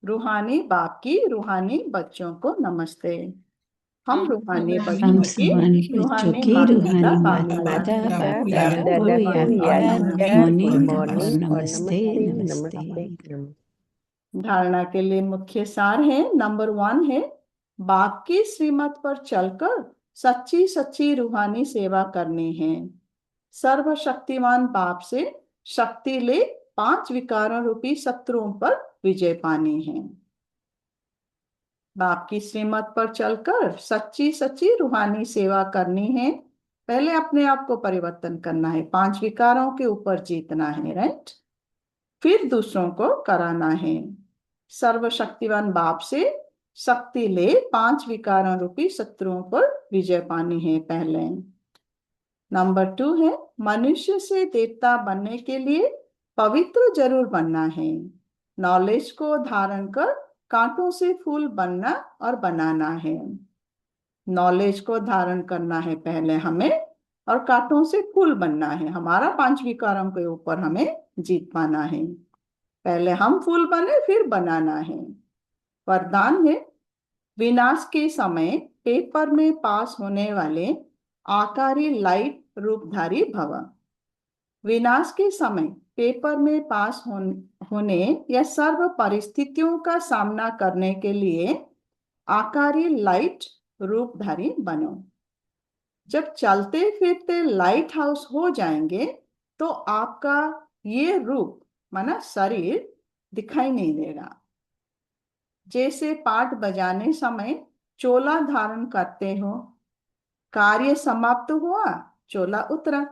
रूहानी बाप की रूहानी बच्चों को नमस्ते। हम रूहानी हम बच्चों की रूहानी बच्चों रूहानी की माता रूहानी बाप माता दादा पिता को बाप याद दादा को याद प्यार गुड मॉर्निंग और नमस्ते नमस्ते। धारणा के लिए मुख्य सार है। नंबर 1 है, बाप की श्रीमत पर चलकर सच्ची सच्ची रूहानी सेवा करनी है। सर्वशक्तिमान बाप से शक्ति ले 5 विकारों रूपी शत्रुओं पर विजय पानी है। बाप की श्रीमत पर चलकर सच्ची सच्ची रूहानी सेवा करनी है। पहले अपने आप को परिवर्तन करना है, 5 विकारों के ऊपर जीतना है, राइट। फिर दूसरों को कराना है। सर्वशक्तिवान बाप से शक्ति ले 5 विकारों रूपी शत्रुओं पर विजय पानी है पहले। नंबर 2 है, मनुष्य से देवता बनने के लिए पवित्र जरूर बनना है। नॉलेज को धारण कर कांटों से फूल बनना और बनाना है। नॉलेज को धारण करना है पहले हमें, और कांटों से फूल बनना है। हमारा 5 विकारों के ऊपर हमें जीत पाना है। पहले हम फूल बने, फिर बनाना है। वरदान है, विनाश के समय पेपर में पास होने वाले आकारी लाइट रूपधारी भव। विनाश के समय पेपर में पास होने या सर्व परिस्थितियों का सामना करने के लिए आकारी लाइट रूपधारी बनो। जब चलते फिरते लाइट हाउस हो जाएंगे तो आपका ये रूप माना शरीर दिखाई नहीं देगा। जैसे पाठ बजाने समय चोला धारण करते हो, कार्य समाप्त हुआ, चोला उतरा।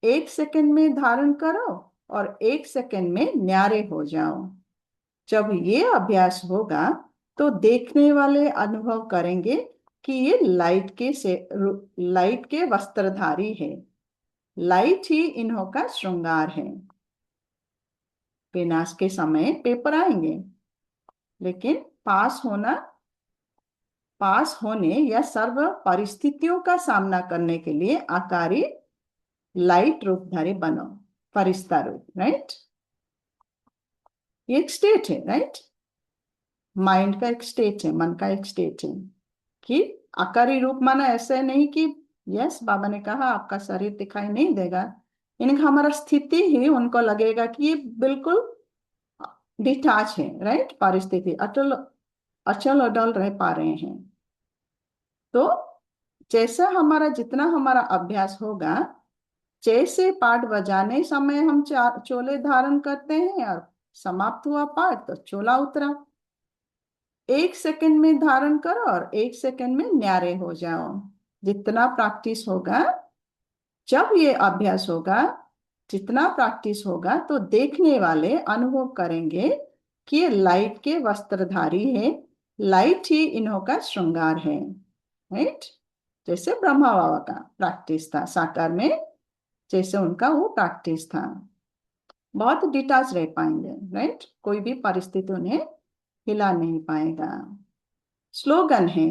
1 सेकंड में धारण करो और 1 सेकंड में न्यारे हो जाओ। जब ये अभ्यास होगा तो देखने वाले अनुभव करेंगे कि ये लाइट के वस्त्रधारी है। लाइट ही इन्हों का श्रृंगार है। विनाश के समय पेपर आएंगे, लेकिन पास होने या सर्व परिस्थितियों का सामना करने के लिए आकारी लाइट रूपधारी बनो, फरिश्ता रूप, राइट। ये एक स्टेट है, राइट। माइंड का एक स्टेट है, मन का एक स्टेट है कि आकारी रूप माना ऐसे नहीं कि यस बाबा ने कहा आपका शरीर दिखाई नहीं देगा। इनका हमारा स्थिति ही उनको लगेगा कि ये बिल्कुल डिटाच है, राइट। परिस्थिति अचल अडल रह पा रहे हैं। तो जैसा जितना हमारा अभ्यास होगा, जैसे पाठ बजाने समय हम चोले धारण करते हैं और समाप्त हुआ पाठ तो चोला उतरा। 1 सेकंड में धारण करो और 1 सेकंड में न्यारे हो जाओ। जितना प्रैक्टिस होगा, जब ये अभ्यास होगा, जितना प्रैक्टिस होगा तो देखने वाले अनुभव करेंगे कि ये लाइट के वस्त्रधारी है। लाइट ही इन्हों का श्रृंगार है, राइट। जैसे ब्रह्मा बाबा का प्रैक्टिस था साकार में, जैसे उनका वो प्रैक्टिस था। बहुत डिटाच रह पाएंगे, राइट। कोई भी परिस्थिति उन्हें हिला नहीं पाएगा। स्लोगन है,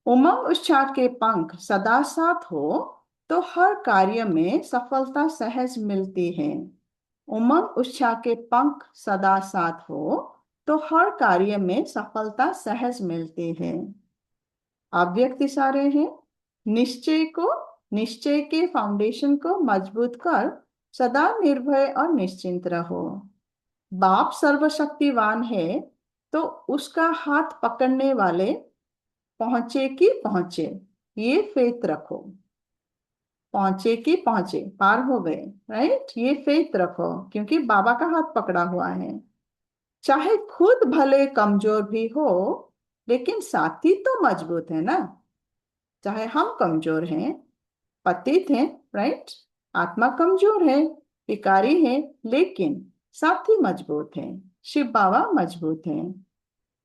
उमंग उत्साह के पंख सदा साथ हो तो हर कार्य में सफलता सहज मिलती है। उमंग उत्साह के पंख सदा साथ हो तो हर कार्य में सफलता सहज मिलती है। अव्यक्त इशारे हैं, निश्चय के फाउंडेशन को मजबूत कर सदा निर्भय और निश्चिंत रहो। बाप सर्वशक्तिवान है, तो उसका हाथ पकड़ने वाले पहुंचे कि पहुंचे, ये फेथ रखो। पहुंचे कि पहुंचे, पार हो गए, राइट, ये फेथ रखो, क्योंकि बाबा का हाथ पकड़ा हुआ है। चाहे खुद भले कमजोर भी हो, लेकिन साथी तो मजबूत है ना। चाहे हम कमजोर हैं, पतित हैं, राइट, आत्मा कमजोर है, विकारी है, लेकिन साथी मजबूत है, शिव बाबा मजबूत हैं,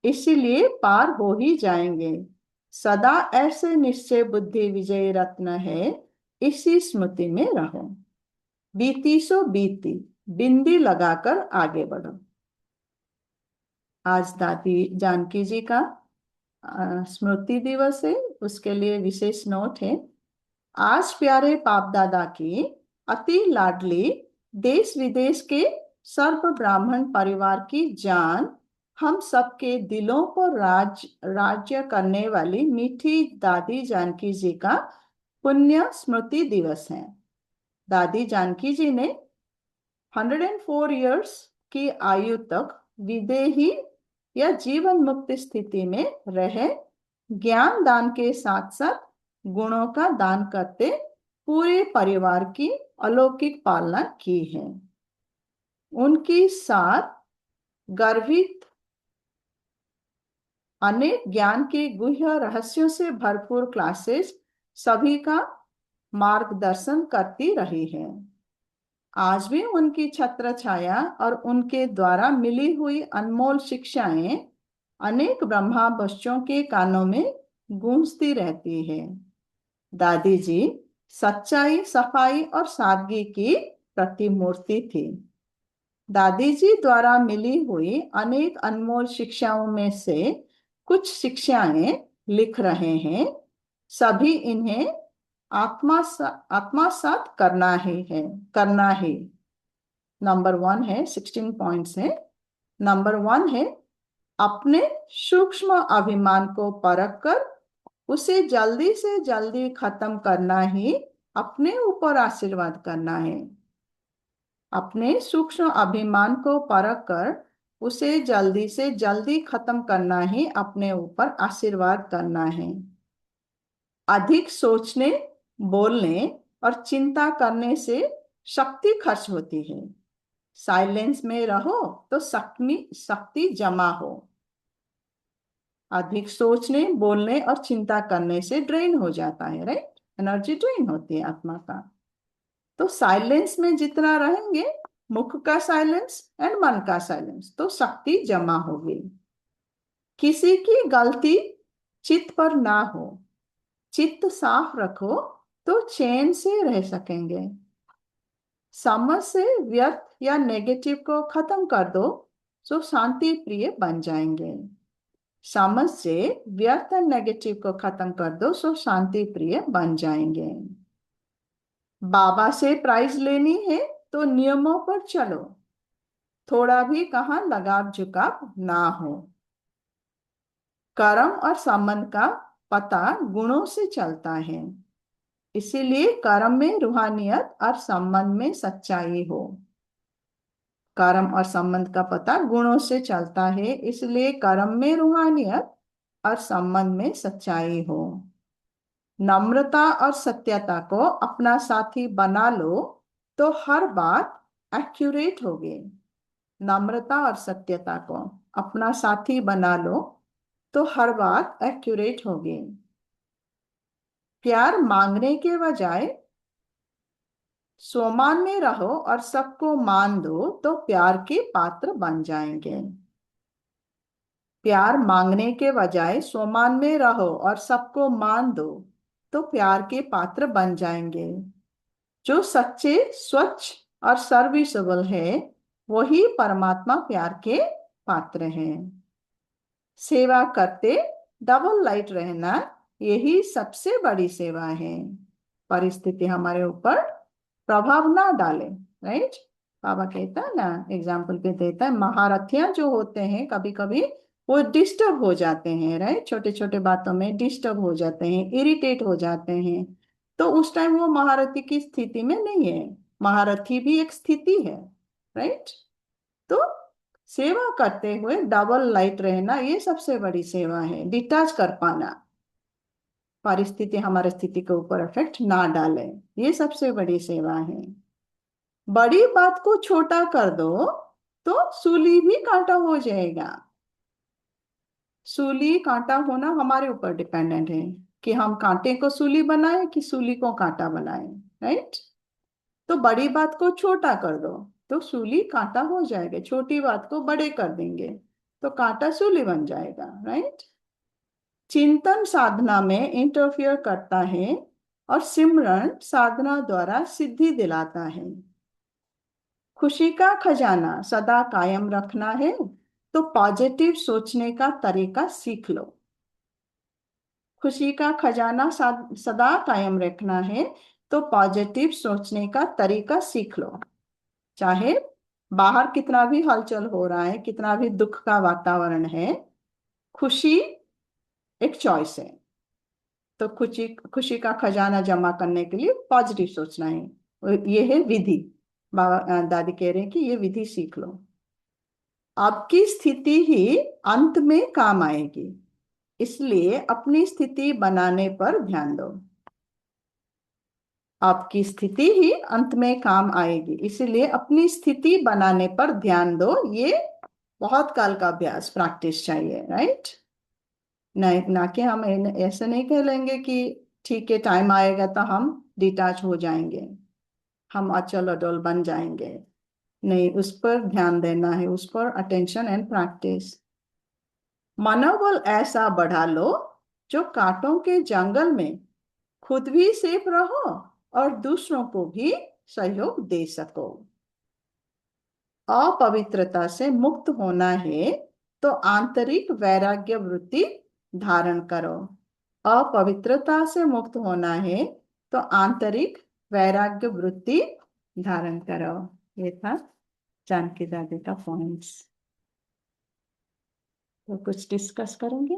इसीलिए पार हो ही जाएंगे। सदा ऐसे निश्चय बुद्धि विजय रत्न है, इसी स्मृति में रहो। बीती सो बीती, बिंदी लगाकर आगे बढ़ो। आज दादी जानकी जी का स्मृति दिवस है, उसके लिए विशेष नोट है। आज प्यारे बाप दादा की अति लाडली देश विदेश के सर्व ब्राह्मण परिवार की जान, हम सबके दिलों पर राज्य करने वाली मीठी दादी जानकी जी का पुण्य स्मृति दिवस है। दादी जानकी जी ने 104 इयर्स की आयु तक विदेही या जीवन मुक्त स्थिति में रहे ज्ञान दान के साथ साथ गुणों का दान करते पूरे परिवार की अलौकिक पालना की है। उनकी साथ गर्वित अनेक ज्ञान के गुह्य रहस्यों से भरपूर क्लासेस सभी का मार्गदर्शन करती रही है। आज भी उनकी छत्र छाया और उनके द्वारा मिली हुई अनमोल शिक्षाएं अनेक ब्रह्मा बच्चों के कानों में गूंजती रहती है। दादी जी सच्चाई, सफाई और सादगी की प्रतिमूर्ति थी। दादी जी द्वारा मिली हुई अनेक अनमोल शिक्षाओं में से कुछ शिक्षाएं लिख रहे हैं। सभी इन्हें आत्मसात करना ही। नंबर 1 है, 16 पॉइंट्स है। नंबर 1 है, अपने सूक्ष्म अभिमान को परख कर उसे जल्दी से जल्दी खत्म करना ही अपने ऊपर आशीर्वाद करना है। अपने सूक्ष्म अभिमान को परख कर उसे जल्दी से जल्दी खत्म करना ही अपने ऊपर आशीर्वाद करना है। अधिक सोचने, बोलने और चिंता करने से शक्ति खर्च होती है। साइलेंस में रहो तो शक्ति जमा हो। अधिक सोचने, बोलने और चिंता करने से ड्रेन हो जाता है, राइट, एनर्जी ड्रेन होती है आत्मा का। तो साइलेंस में जितना रहेंगे, मुख का साइलेंस एंड मन का साइलेंस, तो शक्ति जमा होगी। किसी की गलती चित्त पर ना हो। चित्त साफ रखो तो चैन से रह सकेंगे। समझ से व्यर्थ या नेगेटिव को खत्म कर दो तो शांति प्रिय बन जाएंगे। समझ से व्यर्थ और नेगेटिव को खत्म कर दो तो शांति प्रिय बन जाएंगे। बाबा से प्राइज लेनी है तो नियमों पर चलो, थोड़ा भी कहाँ लगाव झुकाव ना हो। कर्म और संबंध का पता गुणों से चलता है, इसीलिए कर्म में रूहानियत और संबंध में सच्चाई हो। कर्म और संबंध का पता गुणों से चलता है, इसलिए कर्म में रूहानियत और संबंध में सच्चाई हो। नम्रता और सत्यता को अपना साथी बना लो तो हर बात एक्यूरेट होगी। नम्रता और सत्यता को अपना साथी बना लो तो हर बात एक्यूरेट होगी। प्यार मांगने के बजाय स्वमान में रहो और सबको मान दो तो प्यार के पात्र बन जाएंगे। प्यार मांगने के बजाय स्वमान में रहो और सबको मान दो तो प्यार के पात्र बन जाएंगे। जो सच्चे, स्वच्छ और सर्विसेबल है, वही परमात्मा प्यार के पात्र हैं। सेवा करते डबल लाइट रहना, यही सबसे बड़ी सेवा है। परिस्थिति हमारे ऊपर प्रभाव ना डाले, राइट। बाबा कहता है ना, एग्जाम्पल पे देता है, महारथियां जो होते हैं कभी कभी वो डिस्टर्ब हो जाते हैं, राइट, छोटे छोटे बातों में डिस्टर्ब हो जाते हैं, इरिटेट हो जाते हैं। तो उस टाइम वो महारथी की स्थिति में नहीं है। महारथी भी एक स्थिति है, राइट। तो सेवा करते हुए डबल लाइट रहना, ये सबसे बड़ी सेवा है। डिटैच कर पाना, परिस्थिति हमारे स्थिति के ऊपर इफेक्ट ना डाले, ये सबसे बड़ी सेवा है। बड़ी बात को छोटा कर दो तो सूली भी कांटा हो जाएगा। सूली कांटा होना हमारे ऊपर डिपेंडेंट है कि हम कांटे को सूली बनाए कि सूली को कांटा बनाए, राइट। तो बड़ी बात को छोटा कर दो तो सूली कांटा हो जाएगा, छोटी बात को बड़े कर देंगे तो कांटा सूली बन जाएगा, राइट। चिंतन साधना में इंटरफियर करता है और सिमरन साधना द्वारा सिद्धि दिलाता है। खुशी का खजाना सदा कायम रखना है तो पॉजिटिव सोचने का तरीका सीख लो। खुशी का खजाना सदा कायम रखना है तो पॉजिटिव सोचने का तरीका सीख लो। चाहे बाहर कितना भी हलचल हो रहा है, कितना भी दुख का वातावरण है, खुशी एक चॉइस है। तो खुशी खुशी का खजाना जमा करने के लिए पॉजिटिव सोचना है, ये है विधि। बाबा दादी कह रहे हैं कि ये विधि सीख लो। आपकी स्थिति ही अंत में काम आएगी, इसलिए अपनी स्थिति बनाने पर ध्यान दो। आपकी स्थिति ही अंत में काम आएगी, इसलिए अपनी स्थिति बनाने पर ध्यान दो। ये बहुत काल का अभ्यास, प्रैक्टिस चाहिए, राइट। नहीं, ना कि हम ऐसे नहीं कह लेंगे कि ठीक है टाइम आएगा तो हम डिटैच हो जाएंगे, हम अचल अडोल बन जाएंगे। नहीं, उस पर ध्यान देना है, उस पर अटेंशन एंड प्रैक्टिस। मनोबल ऐसा बढ़ा लो जो कांटों के जंगल में खुद भी सेफ रहो और दूसरों को भी सहयोग दे सको। अपवित्रता से मुक्त होना है तो आंतरिक वैराग्य वृत्ति धारण करो। अपवित्रता से मुक्त होना है तो आंतरिक वैराग्य वृत्ति धारण करो। ये था जानकी दादी का पॉइंट्स। तो कुछ डिस्कस करेंगे।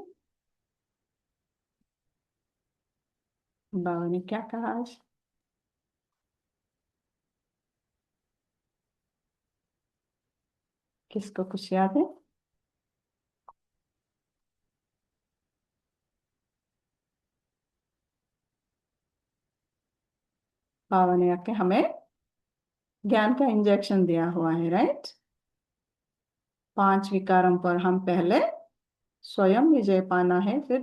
बाबा ने क्या कहा आज? किसको कुछ याद है? बाबा ने आके हमें ज्ञान का इंजेक्शन दिया हुआ है, राइट। 5 विकारों पर हम पहले स्वयं विजय पाना है, फिर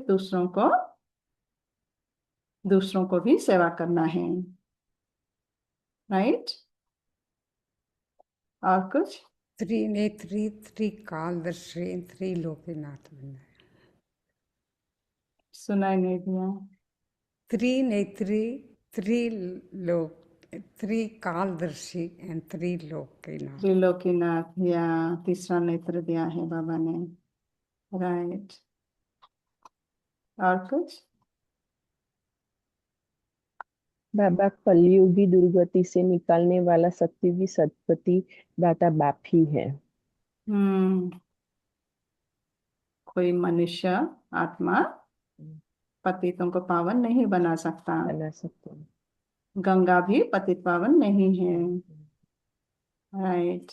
दूसरों को भी सेवा करना है, राइट। और कुछ? त्रिनेत्री त्रिकालदर्शी त्रिलोकीनाथ बनना है। सुनाई नहीं दिया। त्रिनेत्री त्रिलोक त्रिकालदर्शी एंड त्रिलोकीनाथ। त्रिलोकीनाथ, या तीसरा नेत्र दिया है बाबा ने, राइट। और कुछ? बाबा कलयुगी दुर्गति से निकालने वाला सत्यवी सतपति दाता बाप ही है। कोई मनुष्य आत्मा पतितों को पावन नहीं बना सकता। बना सकते हैं। गंगा भी पतित पावन नहीं है, राइट।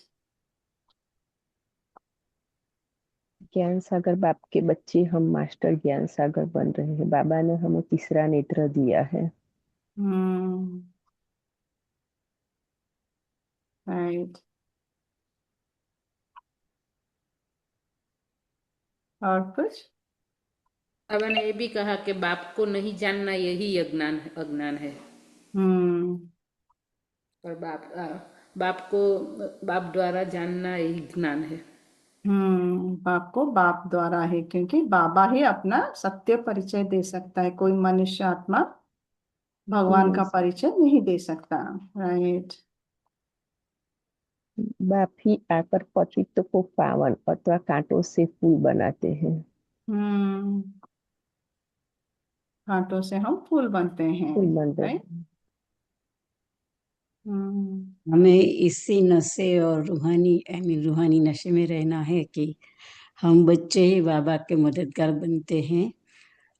ज्ञान सागर बाप के बच्चे हम मास्टर ज्ञान सागर बन रहे हैं। बाबा ने हमें तीसरा नेत्र दिया है। राइट। और कुछ? बाबा ने ये भी कहा कि बाप को नहीं जानना यही अज्ञान है। और बाप को बाप द्वारा जानना यही ज्ञान है। बाप को बाप द्वारा है, क्योंकि बाबा ही अपना सत्य परिचय दे सकता है। कोई मनुष्य आत्मा भगवान का परिचय नहीं दे सकता, राइट। बाप ही आकर पतित को पावन अथवा कांटों से फूल बनाते हैं। कांटों से हम फूल बनते हैं, फूल बनते राइट। हैं। हमें इसी नशे और रूहानी रूहानी नशे में रहना है कि हम बच्चे ही बाबा के मददगार बनते हैं,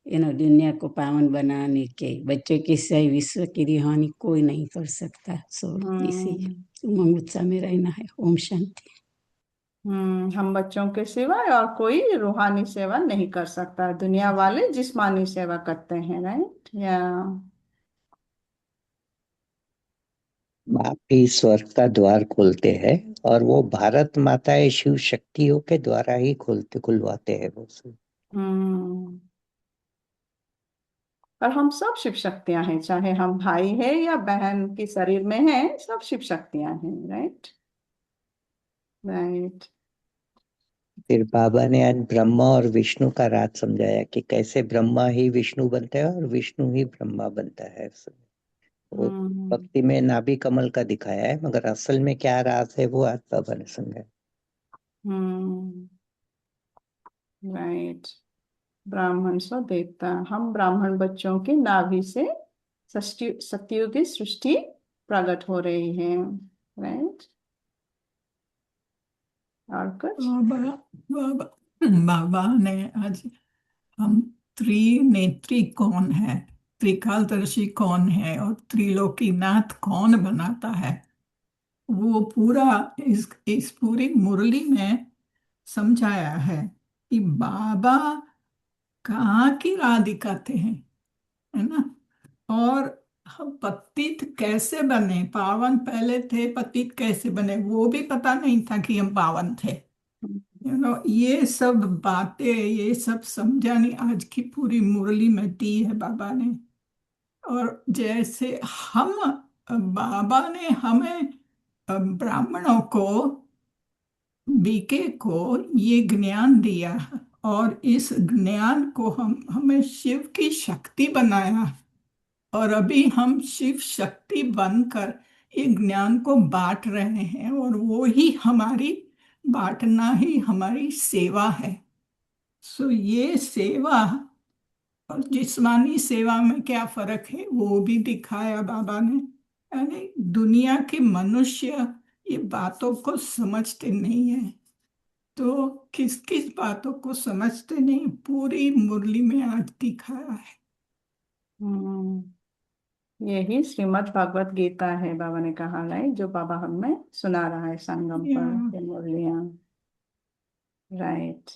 दुनिया को पावन बनाने के। बच्चों की सही विश्व की रिहानी कोई नहीं कर सकता। सो इसी उमंग उत्साह में रहना है। ओम शांति। हम बच्चों के सिवाय और कोई रूहानी सेवा नहीं कर सकता। दुनिया वाले जिस्मानी सेवा करते हैं, राइट? या बाप ही स्वर्ग का द्वार खोलते हैं और वो भारत माता शिव शक्तियों के द्वारा ही खुलवाते हैं वो सब। हम्म और हम सब शिव शक्तियां हैं, चाहे हम भाई है या बहन की शरीर में है, सब शिव शक्तियां हैं, राइट? राइट। फिर बाबा ने आज ब्रह्मा और विष्णु का राज समझाया कि कैसे ब्रह्मा ही विष्णु बनता है और विष्णु ही ब्रह्मा बनता है। वो भक्ति में नाभि कमल का दिखाया है, मगर असल में क्या राज है वो आज बाबा ने समझाया। राइट। ब्राह्मण सो देवता, हम ब्राह्मण बच्चों के नाभि से सत्युग की सृष्टि प्रकट हो रही है, राइट? और कुछ बाबा ने आज हम त्रिनेत्री कौन है, त्रिकालदर्शी कौन है और त्रिलोकीनाथ कौन बनाता है, वो पूरा इस पूरी मुरली में समझाया है कि बाबा कहाँ की राह दिखाते हैं, है ना। और हम पतित कैसे बने, पावन पहले थे, पतित कैसे बने वो भी पता नहीं था कि हम पावन थे। ये सब बातें, ये सब समझानी आज की पूरी मुरली में दी है बाबा ने। और जैसे बाबा ने हमें ब्राह्मणों को, बीके को ये ज्ञान दिया और इस ज्ञान को हमें शिव की शक्ति बनाया और अभी हम शिव शक्ति बनकर ये ज्ञान को बांट रहे हैं और वो ही हमारी बांटना ही हमारी सेवा है। सो ये सेवा और जिस्मानी सेवा में क्या फर्क है वो भी दिखाया बाबा ने। यानी दुनिया के मनुष्य ये बातों को समझते नहीं है, तो किस किस बातों को समझते नहीं, पूरी मुरली में आज दिखाया है। यही श्रीमद् भगवत गीता है, बाबा ने कहा है, जो बाबा हमें सुना रहा है संगम पर मुरलियां, राइट?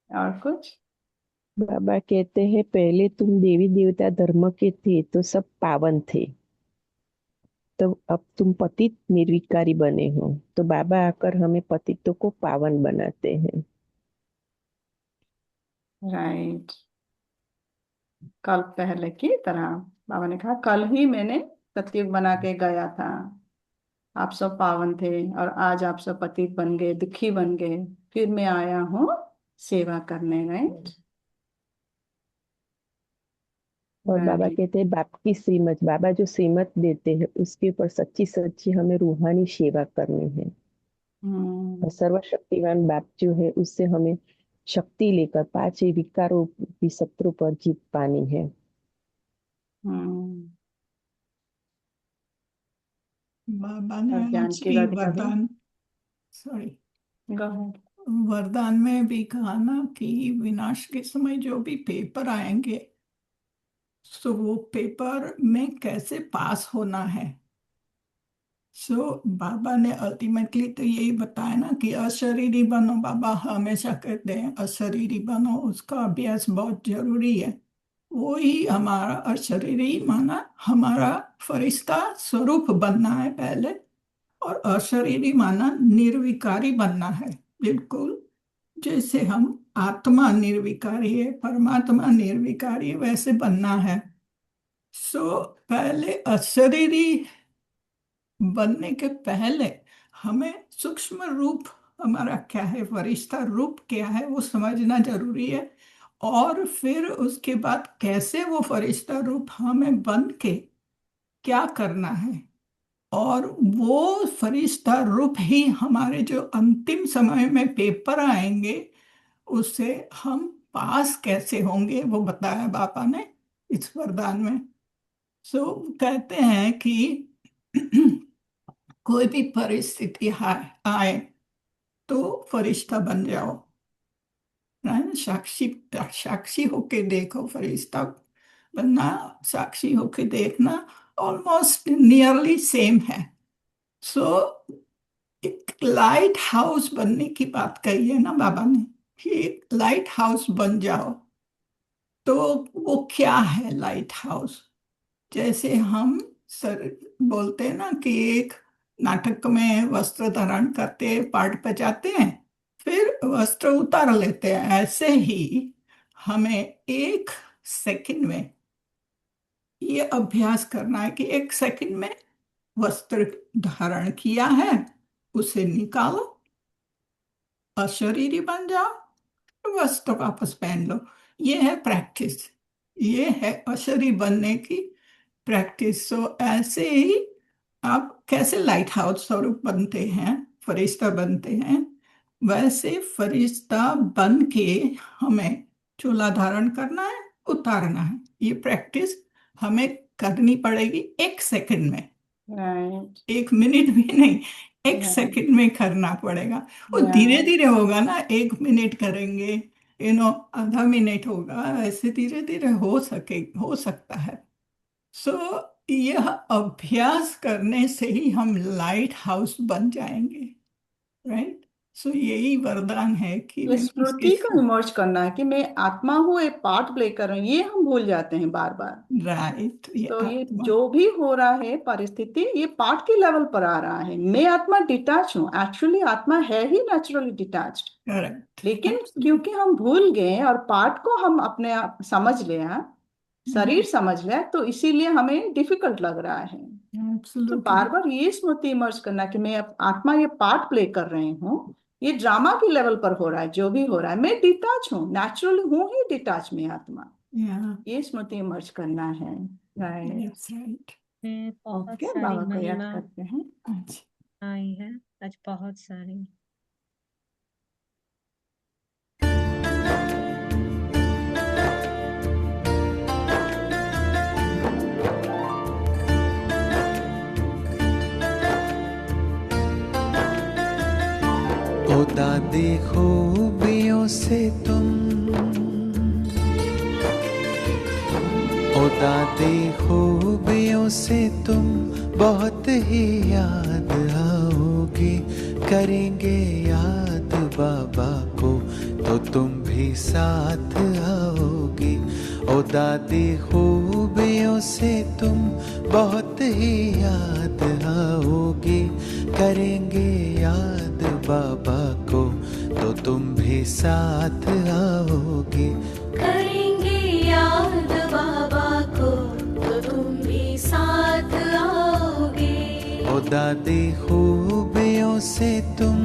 और कुछ बाबा कहते हैं पहले तुम देवी देवता धर्म के थे तो सब पावन थे, तो अब तुम पतित निर्विकारी बने हो, तो बाबा आकर हमें पतितों को पावन बनाते हैं। राइट। कल पहले की तरह बाबा ने कहा, कल ही मैंने सतयुग बना के गया था, आप सब पावन थे और आज आप सब पतित बन गए, दुखी बन गए, फिर मैं आया हूँ सेवा करने, राइट? और बाबा कहते हैं बाप की श्रीमत, बाबा जो श्रीमत देते हैं उसके ऊपर सच्ची सच्ची हमें रूहानी सेवा करनी है। और सर्वशक्तिवान बाप जो है उससे हमें शक्ति लेकर 5 विकारों की शत्रु पर जीत पानी है। बाबा ने आज की वरदान में भी कहा ना कि विनाश के समय जो भी पेपर आएंगे तो वो पेपर में कैसे पास होना है। बाबा ने अल्टीमेटली तो यही बताया ना कि अशरीरी बनो। बाबा हमेशा कहते हैं अशरीरी बनो, उसका अभ्यास बहुत जरूरी है। वो ही हमारा अशरीरी माना हमारा फरिश्ता स्वरूप बनना है पहले, और अशरीरी माना निर्विकारी बनना है, बिल्कुल जैसे हम आत्मा निर्विकारी है, परमात्मा निर्विकारी है, वैसे बनना है। पहले अशरीरी बनने के पहले हमें सूक्ष्म रूप हमारा क्या है, फरिश्ता रूप क्या है, वो समझना जरूरी है। और फिर उसके बाद कैसे वो फरिश्ता रूप हमें बन के क्या करना है, और वो फरिश्ता रूप ही हमारे जो अंतिम समय में पेपर आएंगे उससे हम पास कैसे होंगे वो बताया बाबा ने इस वरदान में। कहते हैं कि कोई भी परिस्थिति आए तो फरिश्ता बन जाओ, राइट। साक्षी साक्षी होके देखो, फरिश्ता बनना, साक्षी होके देखना ऑलमोस्ट नियरली सेम है। सो एक लाइट हाउस बनने की बात कही है ना बाबा ने, कि एक लाइट हाउस बन जाओ। तो वो क्या है लाइट हाउस? जैसे हम सर बोलते हैं ना कि एक नाटक में वस्त्र धारण करते पाठ पे जाते हैं, फिर वस्त्र उतार लेते हैं, ऐसे ही हमें एक सेकंड में ये अभ्यास करना है कि एक सेकंड में वस्त्र धारण किया है, उसे निकालो, अशरीरी बन जाओ, वस्त्र वापस पहन लो। ये है प्रैक्टिस, ये है अशरीरी बनने की प्रैक्टिस। सो ऐसे ही आप कैसे लाइट हाउस स्वरूप बनते हैं, फरिश्ता बनते हैं, वैसे फरिश्ता बन के हमें चोला धारण करना है, उतारना है। ये प्रैक्टिस हमें करनी पड़ेगी एक सेकंड में, राइट, एक मिनट भी नहीं, एक राइट, सेकंड में करना पड़ेगा। वो धीरे राइट। धीरे होगा ना, 1 मिनट करेंगे, आधा मिनट होगा, ऐसे धीरे धीरे हो सकता है। सो यह अभ्यास करने से ही हम लाइट हाउस बन जाएंगे, राइट। सो यही वरदान है कि ये मैं स्मृति को इमर्ज करना है कि मैं आत्मा हूँ, एक पार्ट प्ले कर रही हूँ, ये हम भूल जाते हैं बार बार। राइट, ये तो ये आत्मा, जो भी हो रहा है परिस्थिति, ये पार्ट के लेवल पर आ रहा है। मैं आत्मा डिटैच हूँ, एक्चुअली आत्मा है ही नेचुरली डिटैच्ड, करेक्ट, लेकिन क्योंकि हम भूल गए और पार्ट को हम अपने आप समझ लिया, शरीर समझ लिया, तो इसीलिए हमें डिफिकल्ट लग रहा है। तो बार बार ये स्मृति इमर्ज करना कि मैं आत्मा ये पार्ट प्ले कर रही हूँ, ये ड्रामा के लेवल पर हो रहा है, जो भी हो रहा है मैं डिटैच हूँ, नेचुरली हूँ ही डिटैच में आत्मा। ये स्मृति इमर्ज करना है, राइट। बहुत ओके, सारी बाबा को याद महिमा करते हैं। आई है आज, बहुत सारी। ओ दादी खूबियों से तुम, ओ दादी खूबियों से तुम बहुत ही याद आओगी। करेंगे याद बाबा को तो तुम भी साथ आओगी। ओ दादी खूबियों से तुम बहुत ही याद आओगी। करेंगे याद बाबा को तो तुम भी साथ आओगी। करेंगे याद बाबा को तो तुम भी साथ आओगे। ओ दादी खूबियों से तुम,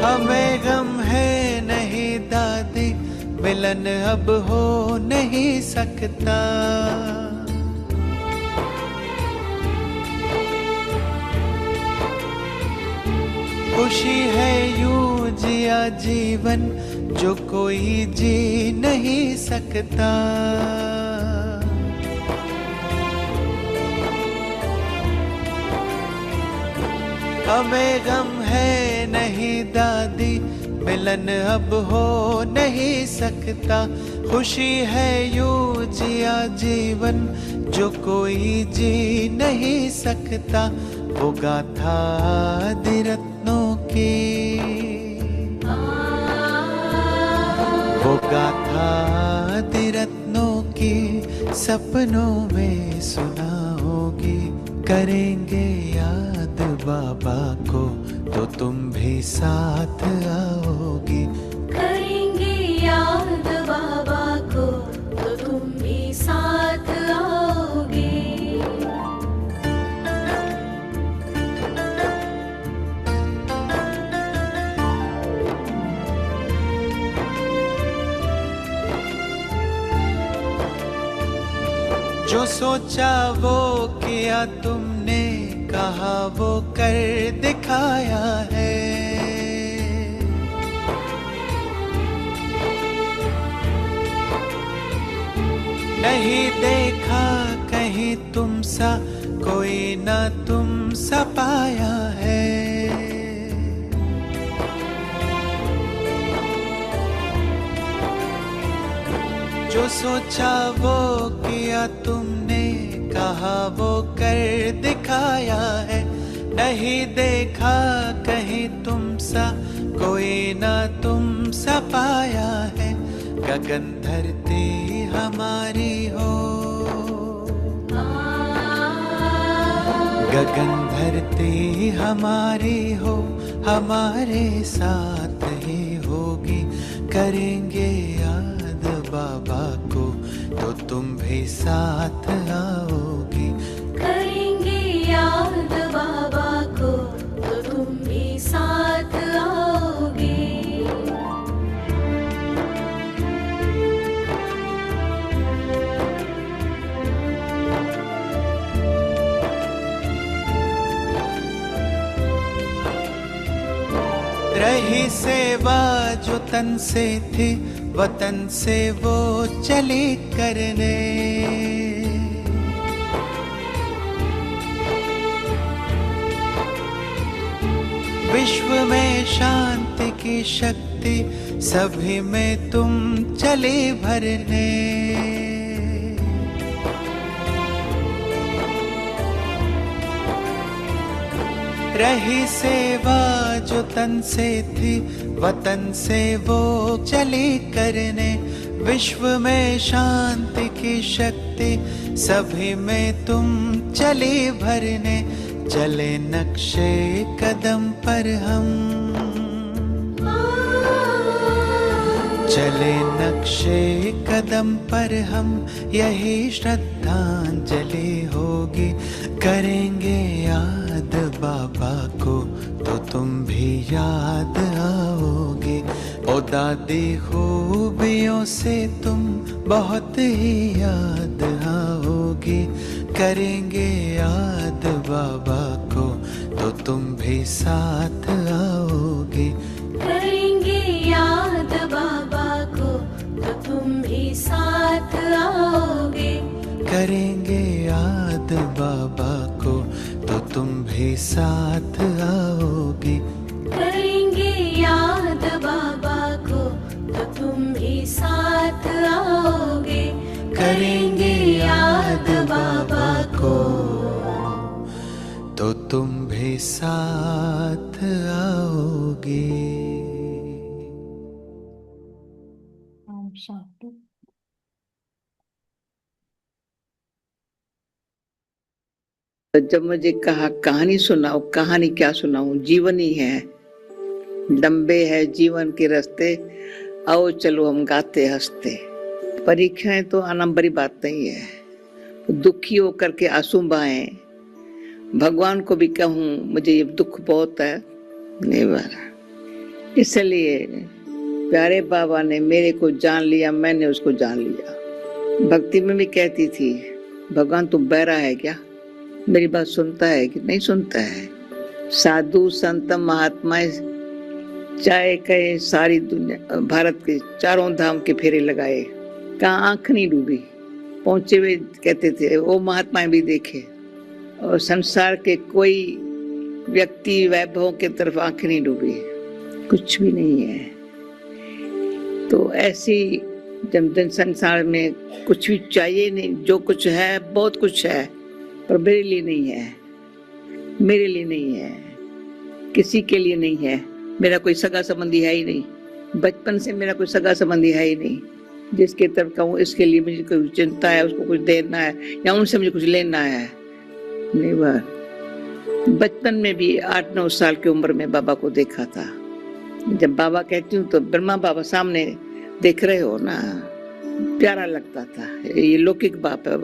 हमें गम है नहीं दादी, मिलन अब हो नहीं सकता। खुशी है यूं जिया जीवन जो कोई जी नहीं सकता। हमें गम है नहीं दादी, मिलन अब हो नहीं सकता। खुशी है यूं जिया जीवन जो कोई जी नहीं सकता। वो गाथा आदि रत्नों की, वो गाथा आदि रत्नों की सपनों में सुनाओगी। करेंगे याद बाबा को तो तुम भी साथ आओगी। करेंगे याद बाबा को तो तुम भी साथ आओगे। जो सोचा वो किया तुमने, कहा वो कर दिखाया है। नहीं देखा कहीं तुम सा कोई ना तुम सा पाया है। जो सोचा वो किया तुमने, कहा वो कर दिखाया है। नहीं देखा कहीं तुम सा कोई ना तुम सा पाया है। गगन धरती हमारी हो, गगन धरती हमारी हो, हमारे साथ ही होगी। करेंगे याद बाबा को तो तुम भी साथ आओगी। करेंगे याद बाबा को तो तुम भी साथ आओगे। रही सेवा जो तन से थी, वतन से वो चली करने। विश्व में शांति की शक्ति सभी में तुम चले भरने। रही सेवा जो तन से थी, वतन से वो चली करने। विश्व में शांति की शक्ति सभी में तुम चली भरने। चले नक्शे कदम पर हम, चले नक्शे कदम पर हम, यही श्रद्धांजलि होगी। करेंगे याद बाबा को तो तुम भी याद आओगे। ओ दादी खूबियों से तुम बहुत ही याद आओगे। करेंगे याद बाबा को तो तुम भी साथ आओगे। करेंगे याद बाबा को तो तुम भी साथ आओगे। करेंगे याद बाबा को तो तुम भी साथ आओगे। करेंगे याद बाबा को तो तुम भी साथ आओगे। करेंगे याद बाबा को तो तुम भी साथ आओगे। ओम शांति। जब मुझे कहा कहानी सुनाओ, कहानी क्या सुनाऊं, जीवन ही है, लंबे है जीवन के रास्ते, आओ चलो हम गाते हंसते। परीक्षाएं तो आना बड़ी बात नहीं है, दुखी होकर के आंसू बहाएं, भगवान को भी कहूं मुझे ये दुख बहुत है, नहीं बार। इसलिए प्यारे बाबा ने मेरे को जान लिया, मैंने उसको जान लिया। भक्ति में भी कहती थी भगवान तू बहरा है क्या, मेरी बात सुनता है कि नहीं सुनता है। साधु संत महात्मा चाहे कहे सारी दुनिया भारत के चारों धाम के फेरे लगाए, कहाँ आंख नहीं डूबी। पहुंचे हुए कहते थे वो महात्माएं भी देखे, और संसार के कोई व्यक्ति वैभवों के तरफ आंख नहीं डूबी, कुछ भी नहीं है। तो ऐसी जब संसार में कुछ भी चाहिए नहीं, जो कुछ है बहुत कुछ है, पर मेरे लिए नहीं है, मेरे लिए नहीं है, किसी के लिए नहीं है। मेरा कोई सगा संबंधी है ही नहीं, बचपन से मेरा कोई सगा संबंधी है ही नहीं जिसके तरफ कहूँ इसके लिए मुझे कोई चिंता है, उसको कुछ देना है या उनसे मुझे कुछ लेना है। नहीं बार बचपन में भी 8-9 साल की उम्र में बाबा को देखा था। जब बाबा कहती हूँ तो ब्रह्मा बाबा सामने देख रहे हो ना, प्यारा लगता था। ये लौकिक बाप है,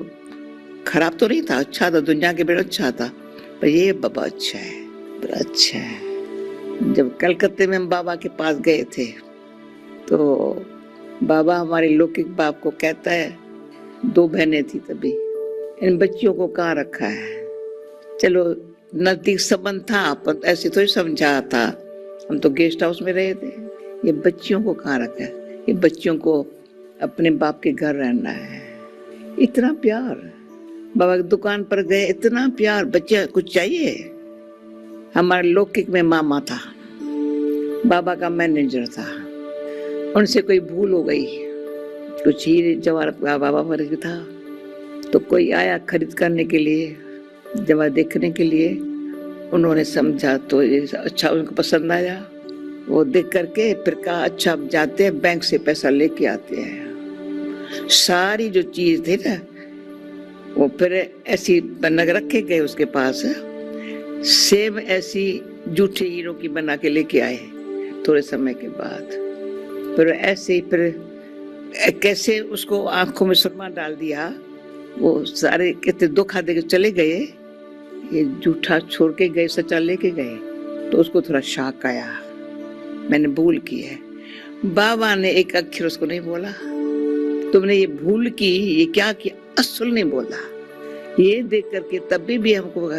खराब तो नहीं था, अच्छा था, दुनिया के बड़ा अच्छा था, पर ये बाबा अच्छा है, बड़ा अच्छा है। जब कलकत्ते में हम बाबा के पास गए थे तो बाबा हमारे लौकिक बाप को कहता है, 2 बहनें थी तभी, इन बच्चियों को कहाँ रखा है। चलो नजदीक संबंध था पर ऐसे तो ही समझा था, हम तो गेस्ट हाउस में रहे थे। ये बच्चियों को कहाँ रखा है, ये बच्चियों को अपने बाप के घर रहना है। इतना प्यार। बाबा की दुकान पर गए, इतना प्यार, बच्चे कुछ चाहिए। हमारे लौकिक में मामा था, बाबा का मैनेजर था, उनसे कोई भूल हो गई, कुछ हीरे जवाहरात बाबा पर था, तो कोई आया खरीद करने के लिए, जवा देखने के लिए। उन्होंने समझा तो ये अच्छा उनको पसंद आया, वो देख करके फिर कहा अच्छा जाते हैं बैंक से पैसा लेके आते हैं। सारी जो चीज थी ना वो फिर ऐसी बना के रखे गए उसके पास, सेम ऐसी जूठे हीरों की बना के लेके आए थोड़े समय के बाद। फिर ऐसे ही फिर कैसे उसको आंखों में सुरमा डाल दिया, वो सारे कितने धोखा देके चले गए, ये जूठा छोड़ के गए, सच्चा लेके गए। तो उसको थोड़ा शॉक आया, मैंने भूल की है। बाबा ने एक अक्षर उसको नहीं बोला, तुमने ये भूल की, ये क्या किया, असल नहीं बोला। ये देख करके तभी भी हमको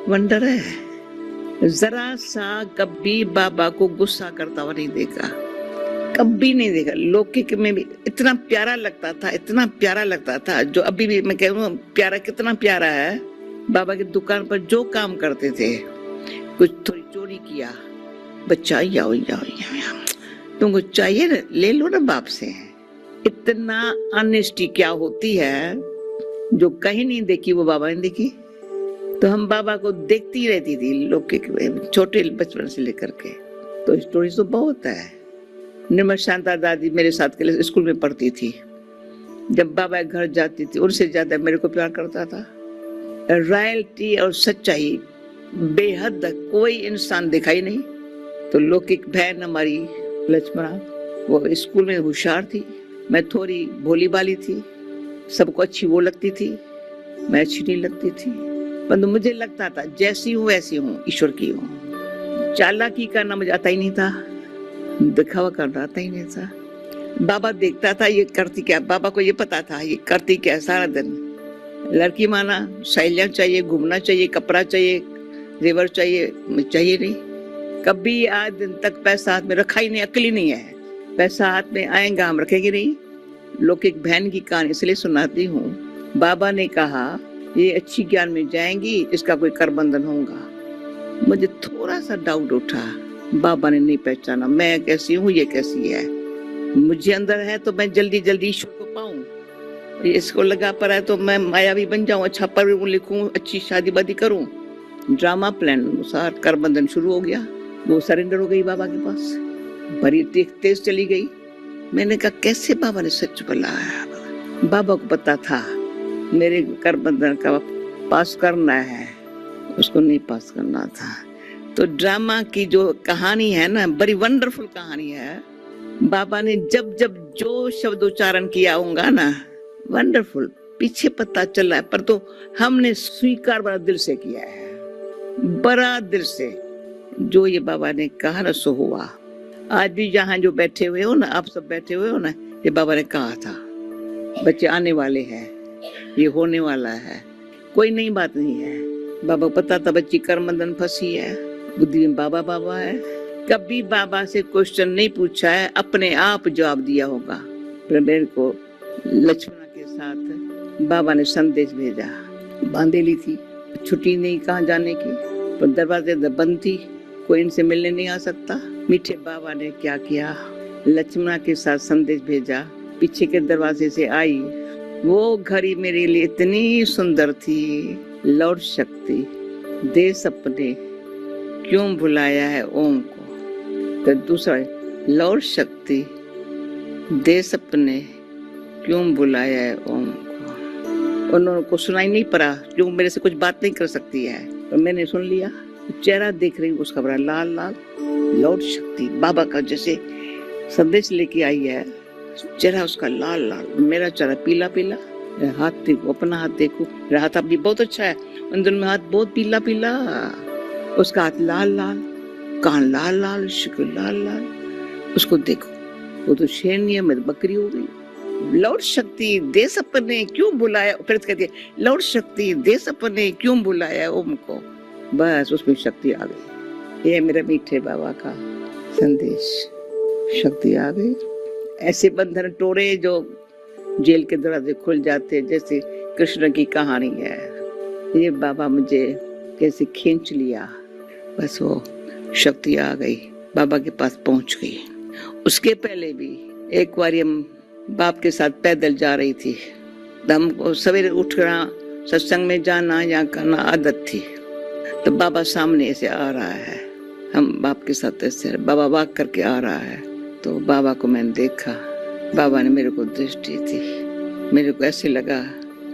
वंडर है, जरा सा कभी बाबा को गुस्सा करता हुआ नहीं देखा, कभी नहीं देखा। लौकिक में भी इतना प्यारा लगता था, इतना प्यारा लगता था, जो अभी भी मैं कह रहा हूँ प्यारा, कितना प्यारा है। बाबा की दुकान पर जो काम करते थे, कुछ थोड़ी चोरी किया, बच्चा याओ याओ याओ, तुमको चाहिए ना ले लो ना बाप से। इतना ऑनेस्टी क्या होती है जो कहीं नहीं देखी वो बाबा ने देखी। तो हम बाबा को देखती रहती थी लौकिक में, छोटे बचपन से लेकर के। तो स्टोरी तो बहुत है। निर्मल शांता दादी मेरे साथ के स्कूल में पढ़ती थी, जब बाबा घर जाती थी उनसे ज्यादा मेरे को प्यार करता था। रॉयल्टी और सच्चाई बेहद, कोई इंसान दिखाई नहीं। तो लौकिक बहन हमारी लक्ष्मणा, वो स्कूल में होशियार थी, मैं थोड़ी भोली भाली थी, सबको अच्छी वो लगती थी, मैं अच्छी नहीं लगती थी। परंतु मुझे लगता था जैसी हूँ वैसी हूँ, ईश्वर की हूँ। चालाकी करना मुझे आता ही नहीं था, दिखावा करना आता ही नहीं था। बाबा देखता था ये करती क्या, बाबा को ये पता था ये करती क्या सारा दिन। लड़की माना, सहेलियां चाहिए, घूमना चाहिए, कपड़ा चाहिए, जेवर चाहिए, चाहिए नहीं। कभी आज दिन तक पैसा हाथ में रखा ही नहीं, अकल ही नहीं है। पैसा हाथ में आएगा हम रखेंगे नहीं। लौकिक बहन की कहानी इसलिए सुनाती हूँ, बाबा ने कहा ये अच्छी ज्ञान में जाएंगी, इसका कोई कर बंधन होगा। मुझे थोड़ा सा डाउट उठा, बाबा ने नहीं पहचाना मैं कैसी हूँ, ये कैसी है। मुझे अंदर है तो मैं जल्दी जल्दी ईश्वर को पाऊं, इसको लगा पर है तो मैं मायावी बन जाऊं, अच्छा पढ़ूं लिखूं, अच्छी शादी वादी करूं। ड्रामा प्लान अनुसार कर बंधन शुरू हो गया। वो सरेंडर हो गई बाबा के पास, बड़ी तेज चली गई। मैंने कहा कैसे बाबा ने सच बोला है। बाबा को पता था मेरे कर बंधन का पास करना है, उसको नहीं पास करना था। तो ड्रामा की जो कहानी है ना, बड़ी वंडरफुल कहानी है। बाबा ने जब जब जो शब्द उच्चारण किया होगा ना, वंडरफुल, पीछे पता चला है, पर तो हमने स्वीकार बड़ा दिल से किया है, बड़ा दिल से। जो ये बाबा ने कहा ना सो हुआ। आज भी यहाँ जो बैठे हुए हो ना, आप सब बैठे हुए हो ना, ये बाबा ने कहा था बच्चे आने वाले हैं, ये होने वाला है, कोई नई बात नहीं है। बाबा को पता था बच्ची कर्म बंधन फंसी है, बुद्धि में बाबा बाबा है। कभी बाबा से क्वेश्चन नहीं पूछा है, अपने आप जवाब दिया होगा। मेरे को लक्ष्मणा के साथ बाबा ने संदेश भेजा, बांधेली थी, छुट्टी नहीं कहाँ जाने की, पर दरवाजे बंद थी, कोई इनसे मिलने नहीं आ सकता। मीठे बाबा ने क्या किया, लक्ष्मणा के साथ संदेश भेजा, पीछे के दरवाजे से आई। वो घड़ी मेरे लिए इतनी सुंदर थी। लौट शक्ति दे सपने क्यों भुलाया है ओम को। तो दूसरा, लौट शक्ति दे सपने क्यों बुलाया है ओम को। उन्होंने को सुनाई नहीं पड़ा, क्यों मेरे से कुछ बात नहीं कर सकती है, तो मैंने सुन लिया। चेहरा देख रही उसका बड़ा लाल लाल। लौट शक्ति बाबा का जैसे संदेश लेके आई है, चेहरा उसका लाल लाल, मेरा चेहरा पीला पीला। हाथ देखो, अपना हाथ देखो, मेरा हाथ अभी बहुत अच्छा है, उन दोनों में हाथ बहुत पीला पीला, उसका हाथ लाल लाल, कान लाल लाल, शक्ल लाल लाल। उसको देखो, वो तो शेरनी है, मैं बकरी हो गई। लौट शक्ति दे सपने क्यों बुलाया, फिर कहती है लौट शक्ति दे सपने क्यों बुलाया ओम को। बस उसमें शक्ति आ गई। ये मेरे मीठे बाबा का संदेश, शक्ति आ गई। ऐसे बंधन तोड़े जो जेल के दरवाजे खुल जाते, जैसे कृष्ण की कहानी है। ये बाबा मुझे कैसे खींच लिया, बस वो शक्ति आ गई, बाबा के पास पहुंच गई। उसके पहले भी एक बार हम बाप के साथ पैदल जा रही थी, हमको सवेरे उठना, सत्संग में जाना या करना आदत थी। तो बाबा सामने से आ रहा है, हम बाप के साथ ऐसे, बाबा वॉक करके आ रहा है। तो बाबा को मैंने देखा, बाबा ने मेरे को दृष्टि दी, मेरे को ऐसे लगा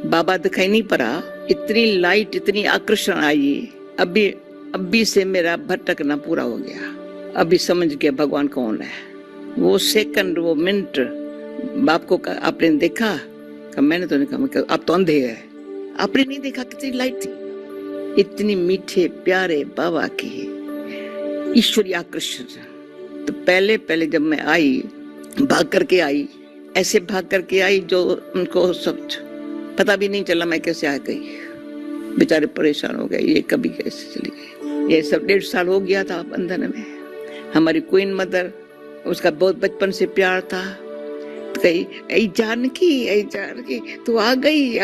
बाबा दिखाई नहीं पड़ा, इतनी लाइट, इतनी आकर्षण आई। अभी से मेरा भटकना पूरा हो गया, अभी समझ गया भगवान कौन है। वो सेकंड, वो मिनट बाप को आपने देखा? मैंने तो नहीं कहा, आप तो अंधे है, आपने नहीं देखा कितनी लाइट थी, इतनी मीठे प्यारे बाबा की ईश्वरीय आकर्षण। तो पहले जब मैं आई, भाग करके आई, ऐसे भाग करके आई जो उनको सब पता भी नहीं चला मैं कैसे आ गई। बेचारे परेशान हो गए, ये कभी कैसे चली गई। ये सब 1.5 साल हो गया था बंधन में। हमारी क्वीन मदर, उसका बहुत बचपन से प्यार था, तो कही ऐ जानकी तू आ गई।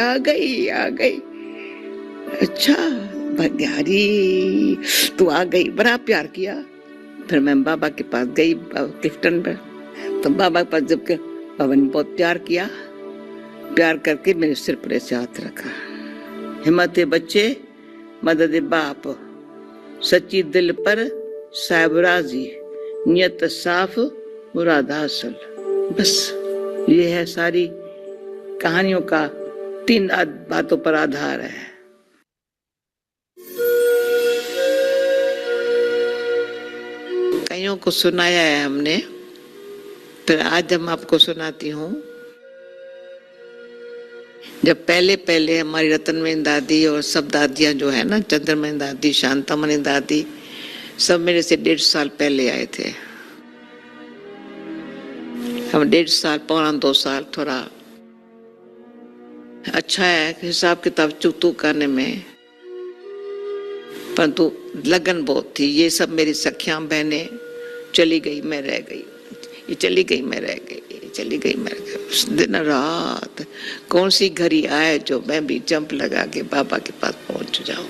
अच्छा भग्यारी तू आ गई, बड़ा प्यार किया। फिर मैं बाबा के पास गई क्लिफ्टन में, तो बाबा के पास जब बाबा ने बहुत प्यार किया, प्यार करके मेरे सिर पर ऐसे हाथ रखा। हिम्मत है बच्चे, मदद बाप, सच्ची दिल पर साहिब राजी, नियत साफ मुराद हासिल। बस ये है सारी कहानियों का 3 बातों पर आधार है। कईयों को सुनाया है हमने, फिर आज हम आपको सुनाती हूँ। जब पहले हमारी रतनमणि दादी और सब दादियां जो है ना, चंद्रमणि दादी, शांतामणि दादी, सब मेरे से 1.5 साल पहले आए थे। हम 1.5 साल, 1.25 साल थोड़ा अच्छा है हिसाब किताब चुकतू करने में, परंतु लगन बहुत थी। ये सब मेरी सखियां बहनें चली गई मैं रह गई, ये चली गई मैं रह गई, ये चली गई मैं रह गई। दिन रात कौन सी घड़ी आए जो मैं भी जंप लगा के बाबा के पास पहुंच जाऊं,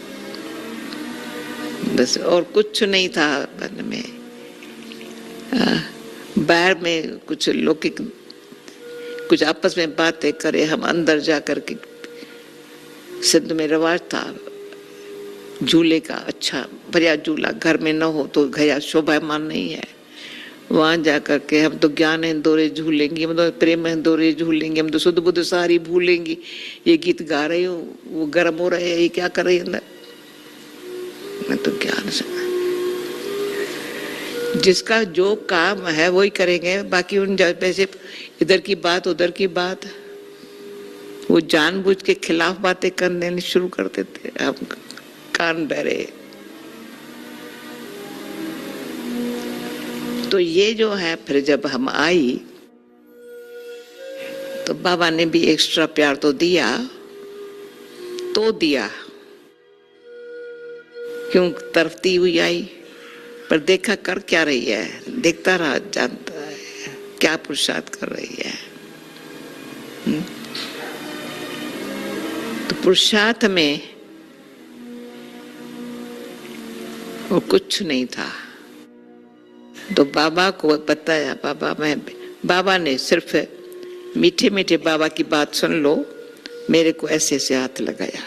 बस। और कुछ नहीं था मन में। बाहर में कुछ लौकिक, कुछ आपस में बातें करे, हम अंदर जा करके, सिंध में रिवाज था झूले का, अच्छा बढ़िया झूला, घर में न हो तो घया शोभायमान नहीं है। वहां जाकर के हम तो ज्ञान इंदौरे झूलेंगे, हम तो प्रेम इंदौरे झूलेंगे, हम तो शुद्ध बुद्ध सारी भूलेंगे। ये गीत गा रही हूँ, वो गर्म हो रहे हैं, ये क्या कर रही है अंदर, मैं तो ज्ञान से। जिसका जो काम है वही करेंगे, बाकी उन जैसे इधर की बात उधर की बात, वो जानबूझ के खिलाफ बातें करने शुरू कर देते, हम कान बहरे। तो ये जो है, फिर जब हम आई तो बाबा ने भी एक्स्ट्रा प्यार तो दिया, क्यों तरफती हुई आई, पर देखा कर क्या रही है, देखता रहा, जानता है क्या पुरुषार्थ कर रही है। तो पुरुषार्थ में वो कुछ नहीं था। तो बाबा को बताया, बाबा ने सिर्फ मीठे मीठे बाबा की बात सुन लो, मेरे को ऐसे से हाथ लगाया।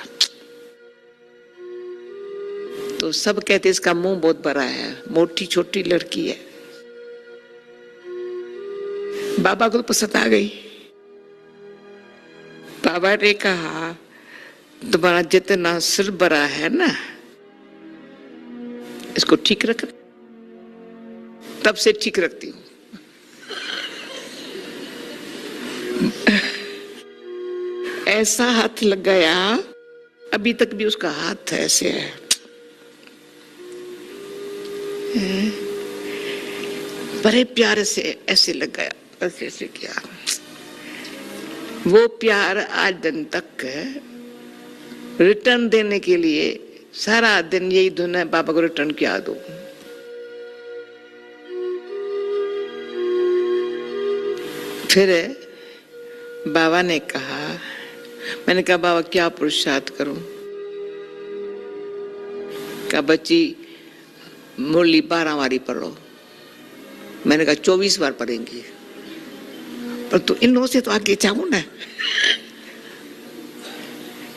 तो सब कहते इसका मुंह बहुत बड़ा है, मोटी छोटी लड़की है। बाबा को तो पसंद आ गई। बाबा ने कहा तुम्हारा जितना सिर बड़ा है ना, इसको ठीक रख। तब से ठीक रखती हूँ। ऐसा हाथ लग गया, अभी तक भी उसका हाथ ऐसे है। बड़े प्यार से ऐसे लग गया, ऐसे ऐसे किया। वो प्यार आज दिन तक रिटर्न देने के लिए सारा दिन यही धुन है, बाबा को रिटर्न किया दो। फिर बाबा ने कहा, मैंने कहा बाबा क्या पुरुषार्थ करूं? कहा बच्ची मुरली 12 बारी पढ़ो। मैंने कहा 24 बार पढ़ेंगी, पर तू इन लोगों से तो आगे जाओ ना।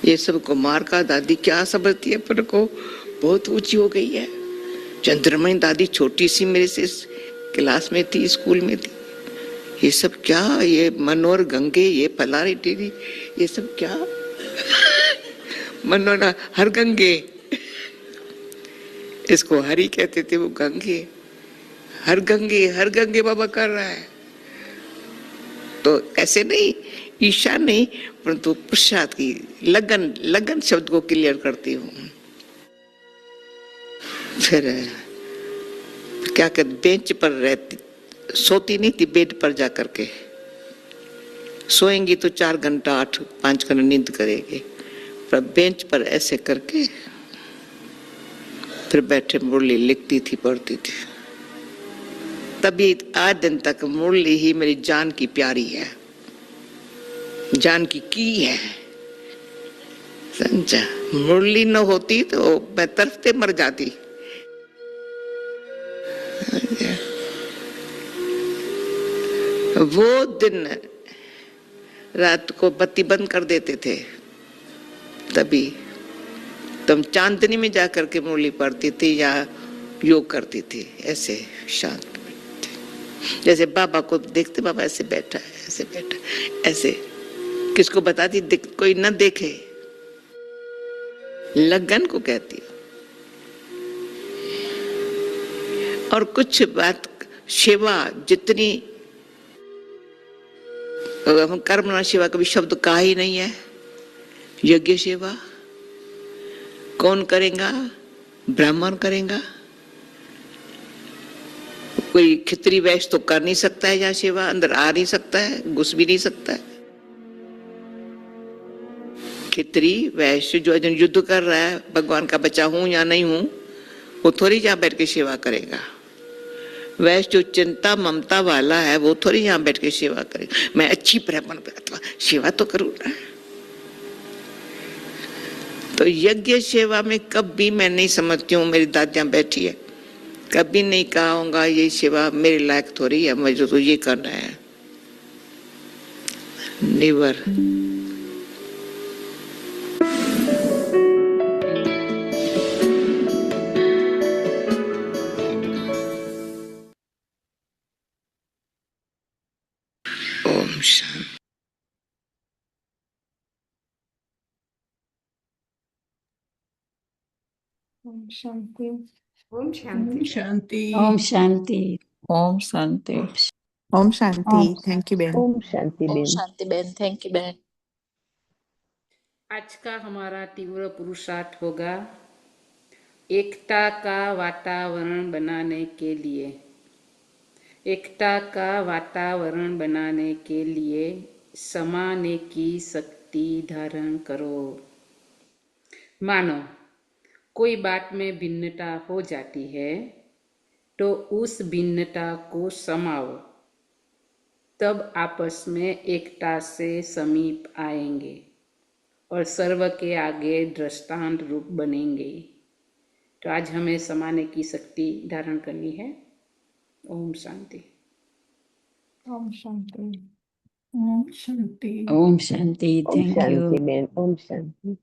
ये सब कुमार का दादी क्या समझती है, पर को बहुत ऊंची हो गई है। चंद्रमणि दादी छोटी सी मेरे से क्लास में थी, स्कूल में थी। ये सब क्या, ये मनोहर गंगे, ये फलारी टीरी, ये सब क्या? मनोहर हर गंगे, इसको हरि कहते थे, वो गंगे। हर गंगे बाबा कर रहा है। तो ऐसे नहीं, ईशा नहीं, परंतु पुरुषार्थ की लगन शब्द को क्लियर करती हूँ। फिर क्या कर, बेंच पर रहती, सोती नहीं थी, बेड पर जा करके सोएंगी तो 4 घंटा 5 घंटा नींद करेगी, पर बेंच पर ऐसे करके फिर बैठे मुरली लिखती थी, पढ़ती थी। तभी आज दिन तक मुरली ही मेरी जान की प्यारी है, जान की है। समझा? मुरली न होती तो मैं तरफते मर जाती। वो दिन रात को बत्ती बंद कर देते थे, तभी तुम चांदनी में जाकर के मुरली पढ़ती थी या योग करती थी, ऐसे शांत बैठते। जैसे बाबा को देखते, बाबा ऐसे बैठा है, ऐसे बैठा, ऐसे किसको बताती, कोई न देखे, लगन को कहती हो। और कुछ बात सेवा जितनी, हम कर्मणा सेवा कभी शब्द कहा ही नहीं है। यज्ञ सेवा कौन करेगा? ब्राह्मण करेगा। कोई खितरी वैश्य तो कर नहीं सकता है यहाँ सेवा, अंदर आ नहीं सकता है, घुस भी नहीं सकता है। खितरी वैश्य जो युद्ध कर रहा है, भगवान का बच्चा हूं या नहीं हूं, वो थोड़ी यहाँ बैठ के सेवा करेगा। वैश्य जो चिंता ममता वाला है, वो थोड़ी यहाँ बैठ के सेवा करेगा। मैं अच्छी ब्राह्मण अथवा सेवा तो करूँ ना। तो यज्ञ सेवा में कभी मैं नहीं समझती हूँ, मेरी दादियां बैठी है, कभी नहीं कहा होगा ये सेवा मेरे लायक थोड़ी है, मुझे तो ये करना है। नेवर। ओम शांति। ओम शांति। ओम शांति। शांति। ओम शांति। ओम शांति। ओम शांति। थैंक यू बहन। ओम शांति ओम बेन। शांति बहन, थैंक यू बहन। आज का हमारा तीव्र पुरुषार्थ होगा एकता का वातावरण बनाने के लिए। एकता का वातावरण बनाने के लिए समाने की शक्ति धारण करो। मानो कोई बात में भिन्नता हो जाती है तो उस भिन्नता को समाओ, तब आपस में एकता से समीप आएंगे और सर्व के आगे दृष्टांत रूप बनेंगे। तो आज हमें समाने की शक्ति धारण करनी है। ओम शांति। ओम शांति। ओम शांति। ओम शांति। ओम थैंक यू। शांति बेन। ओम शांति।